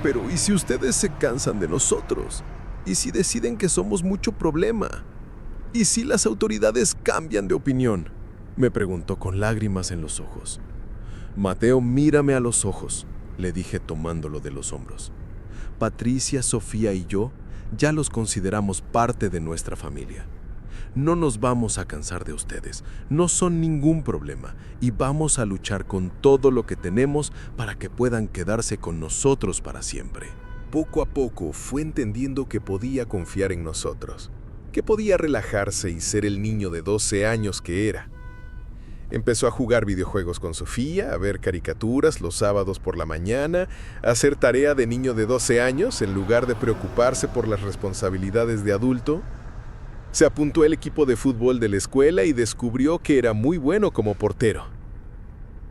Pero ¿y si ustedes se cansan de nosotros? ¿Y si deciden que somos mucho problema? ¿Y si las autoridades cambian de opinión?», me preguntó con lágrimas en los ojos. «Mateo, mírame a los ojos», le dije tomándolo de los hombros. «Patricia, Sofía y yo ya los consideramos parte de nuestra familia. No nos vamos a cansar de ustedes, no son ningún problema y vamos a luchar con todo lo que tenemos para que puedan quedarse con nosotros para siempre». Poco a poco fue entendiendo que podía confiar en nosotros, que podía relajarse y ser el niño de 12 años que era. Empezó a jugar videojuegos con Sofía, a ver caricaturas los sábados por la mañana, a hacer tarea de niño de 12 años en lugar de preocuparse por las responsabilidades de adulto. Se apuntó al equipo de fútbol de la escuela y descubrió que era muy bueno como portero.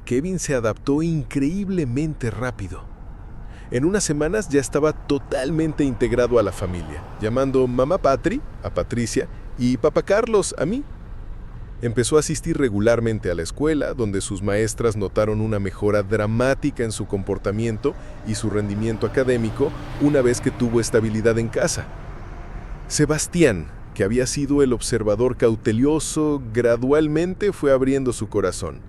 Kevin se adaptó increíblemente rápido. En unas semanas ya estaba totalmente integrado a la familia, llamando Mamá Patri a Patricia y Papá Carlos a mí. Empezó a asistir regularmente a la escuela, donde sus maestras notaron una mejora dramática en su comportamiento y su rendimiento académico una vez que tuvo estabilidad en casa. Sebastián, que había sido el observador cauteloso, gradualmente fue abriendo su corazón.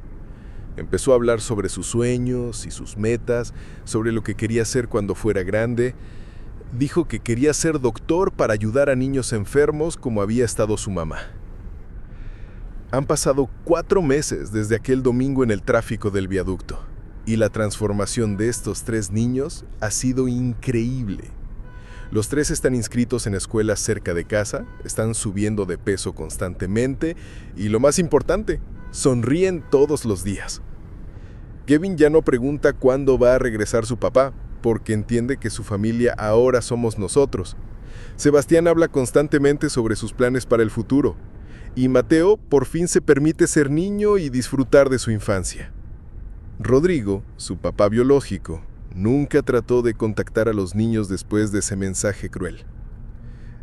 Empezó a hablar sobre sus sueños y sus metas, sobre lo que quería hacer cuando fuera grande. Dijo que quería ser doctor para ayudar a niños enfermos como había estado su mamá. Han pasado 4 meses desde aquel domingo en el tráfico del viaducto, y la transformación de estos 3 niños ha sido increíble. Los 3 están inscritos en escuelas cerca de casa, están subiendo de peso constantemente y, lo más importante, sonríen todos los días. Kevin ya no pregunta cuándo va a regresar su papá, porque entiende que su familia ahora somos nosotros. Sebastián habla constantemente sobre sus planes para el futuro. Y Mateo por fin se permite ser niño y disfrutar de su infancia. Rodrigo, su papá biológico, nunca trató de contactar a los niños después de ese mensaje cruel.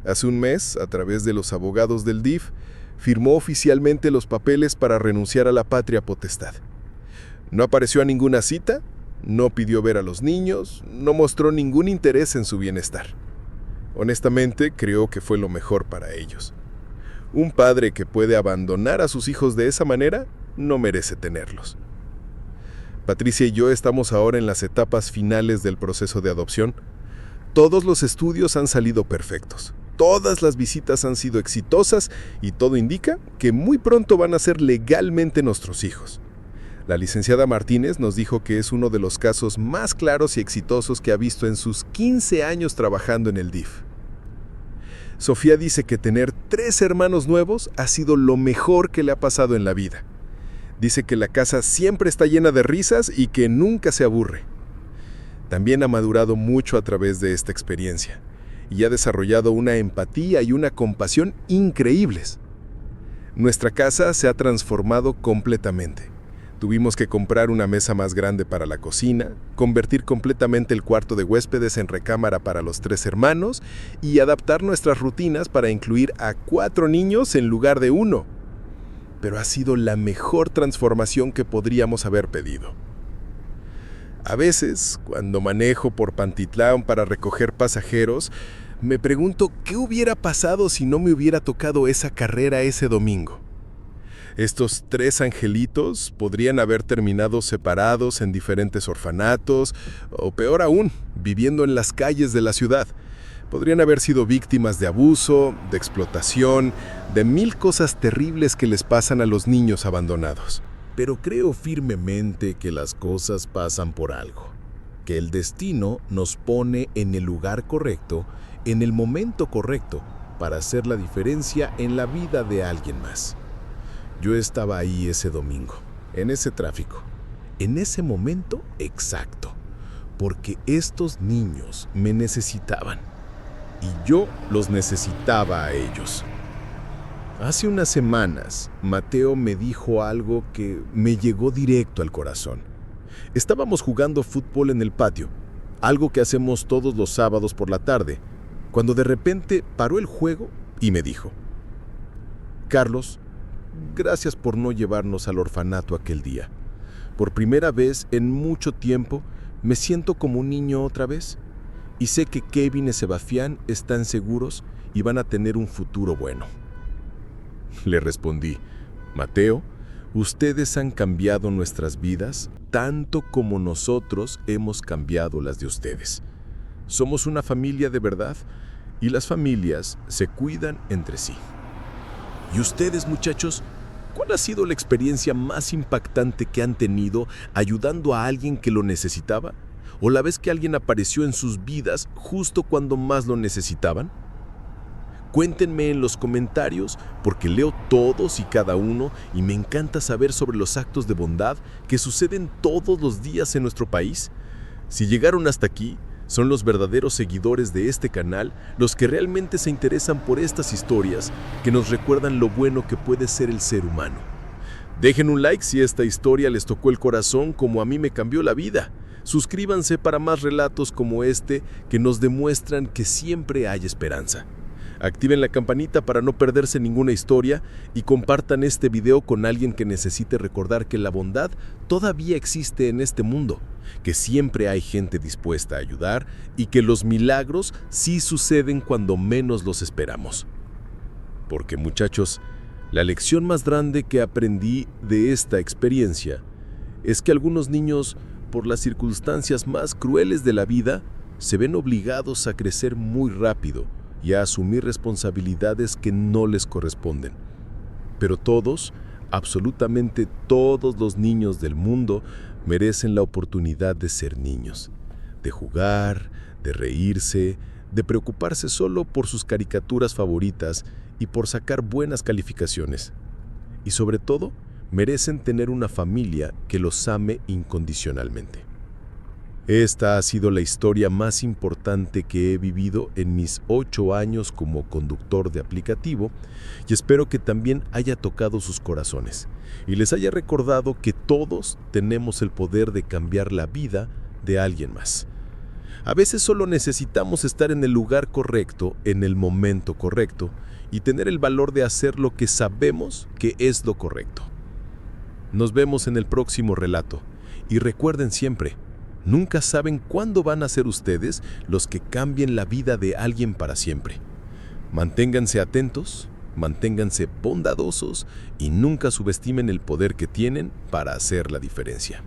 Hace un mes, a través de los abogados del DIF, firmó oficialmente los papeles para renunciar a la patria potestad. No apareció a ninguna cita, no pidió ver a los niños, no mostró ningún interés en su bienestar. Honestamente, creo que fue lo mejor para ellos. Un padre que puede abandonar a sus hijos de esa manera no merece tenerlos. Patricia y yo estamos ahora en las etapas finales del proceso de adopción. Todos los estudios han salido perfectos. Todas las visitas han sido exitosas y todo indica que muy pronto van a ser legalmente nuestros hijos. La licenciada Martínez nos dijo que es uno de los casos más claros y exitosos que ha visto en sus 15 años trabajando en el DIF. Sofía dice que tener 3 hermanos nuevos ha sido lo mejor que le ha pasado en la vida. Dice que la casa siempre está llena de risas y que nunca se aburre. También ha madurado mucho a través de esta experiencia y ha desarrollado una empatía y una compasión increíbles. Nuestra casa se ha transformado completamente. Tuvimos que comprar una mesa más grande para la cocina, convertir completamente el cuarto de huéspedes en recámara para los 3 hermanos y adaptar nuestras rutinas para incluir a 4 niños en lugar de 1. Pero ha sido la mejor transformación que podríamos haber pedido. A veces, cuando manejo por Pantitlán para recoger pasajeros, Me pregunto qué hubiera pasado si no me hubiera tocado esa carrera ese domingo. Estos 3 angelitos podrían haber terminado separados en diferentes orfanatos, o peor aún, viviendo en las calles de la ciudad. Podrían haber sido víctimas de abuso, de explotación, de 1000 cosas terribles que les pasan a los niños abandonados. Pero creo firmemente que las cosas pasan por algo, que el destino nos pone en el lugar correcto, en el momento correcto, para hacer la diferencia en la vida de alguien más. Yo estaba ahí ese domingo, en ese tráfico, en ese momento exacto, porque estos niños me necesitaban y yo los necesitaba a ellos. Hace unas semanas, Mateo me dijo algo que me llegó directo al corazón. Estábamos jugando fútbol en el patio, algo que hacemos todos los sábados por la tarde, cuando de repente paró el juego y me dijo: Carlos, gracias por no llevarnos al orfanato aquel día. Por primera vez en mucho tiempo me siento como un niño otra vez y sé que Kevin y Sebastián están seguros y van a tener un futuro bueno. Le respondí: Mateo, ustedes han cambiado nuestras vidas tanto como nosotros hemos cambiado las de ustedes. Somos una familia de verdad y las familias se cuidan entre sí. ¿Y ustedes, muchachos? ¿Cuál ha sido la experiencia más impactante que han tenido ayudando a alguien que lo necesitaba? ¿O la vez que alguien apareció en sus vidas justo cuando más lo necesitaban? Cuéntenme en los comentarios porque leo todos y cada uno y me encanta saber sobre los actos de bondad que suceden todos los días en nuestro país. Si llegaron hasta aquí, son los verdaderos seguidores de este canal los que realmente se interesan por estas historias que nos recuerdan lo bueno que puede ser el ser humano. Dejen un like si esta historia les tocó el corazón como a mí me cambió la vida. Suscríbanse para más relatos como este que nos demuestran que siempre hay esperanza. Activen la campanita para no perderse ninguna historia y compartan este video con alguien que necesite recordar que la bondad todavía existe en este mundo, que siempre hay gente dispuesta a ayudar y que los milagros sí suceden cuando menos los esperamos. Porque, muchachos, la lección más grande que aprendí de esta experiencia es que algunos niños, por las circunstancias más crueles de la vida, se ven obligados a crecer muy rápido y a asumir responsabilidades que no les corresponden. Pero todos, absolutamente todos los niños del mundo merecen la oportunidad de ser niños, de jugar, de reírse, de preocuparse solo por sus caricaturas favoritas y por sacar buenas calificaciones. Y sobre todo, merecen tener una familia que los ame incondicionalmente. Esta ha sido la historia más importante que he vivido en mis 8 años como conductor de aplicativo y espero que también haya tocado sus corazones y les haya recordado que todos tenemos el poder de cambiar la vida de alguien más. A veces solo necesitamos estar en el lugar correcto, en el momento correcto y tener el valor de hacer lo que sabemos que es lo correcto. Nos vemos en el próximo relato y recuerden siempre, nunca saben cuándo van a ser ustedes los que cambien la vida de alguien para siempre. Manténganse atentos, manténganse bondadosos y nunca subestimen el poder que tienen para hacer la diferencia.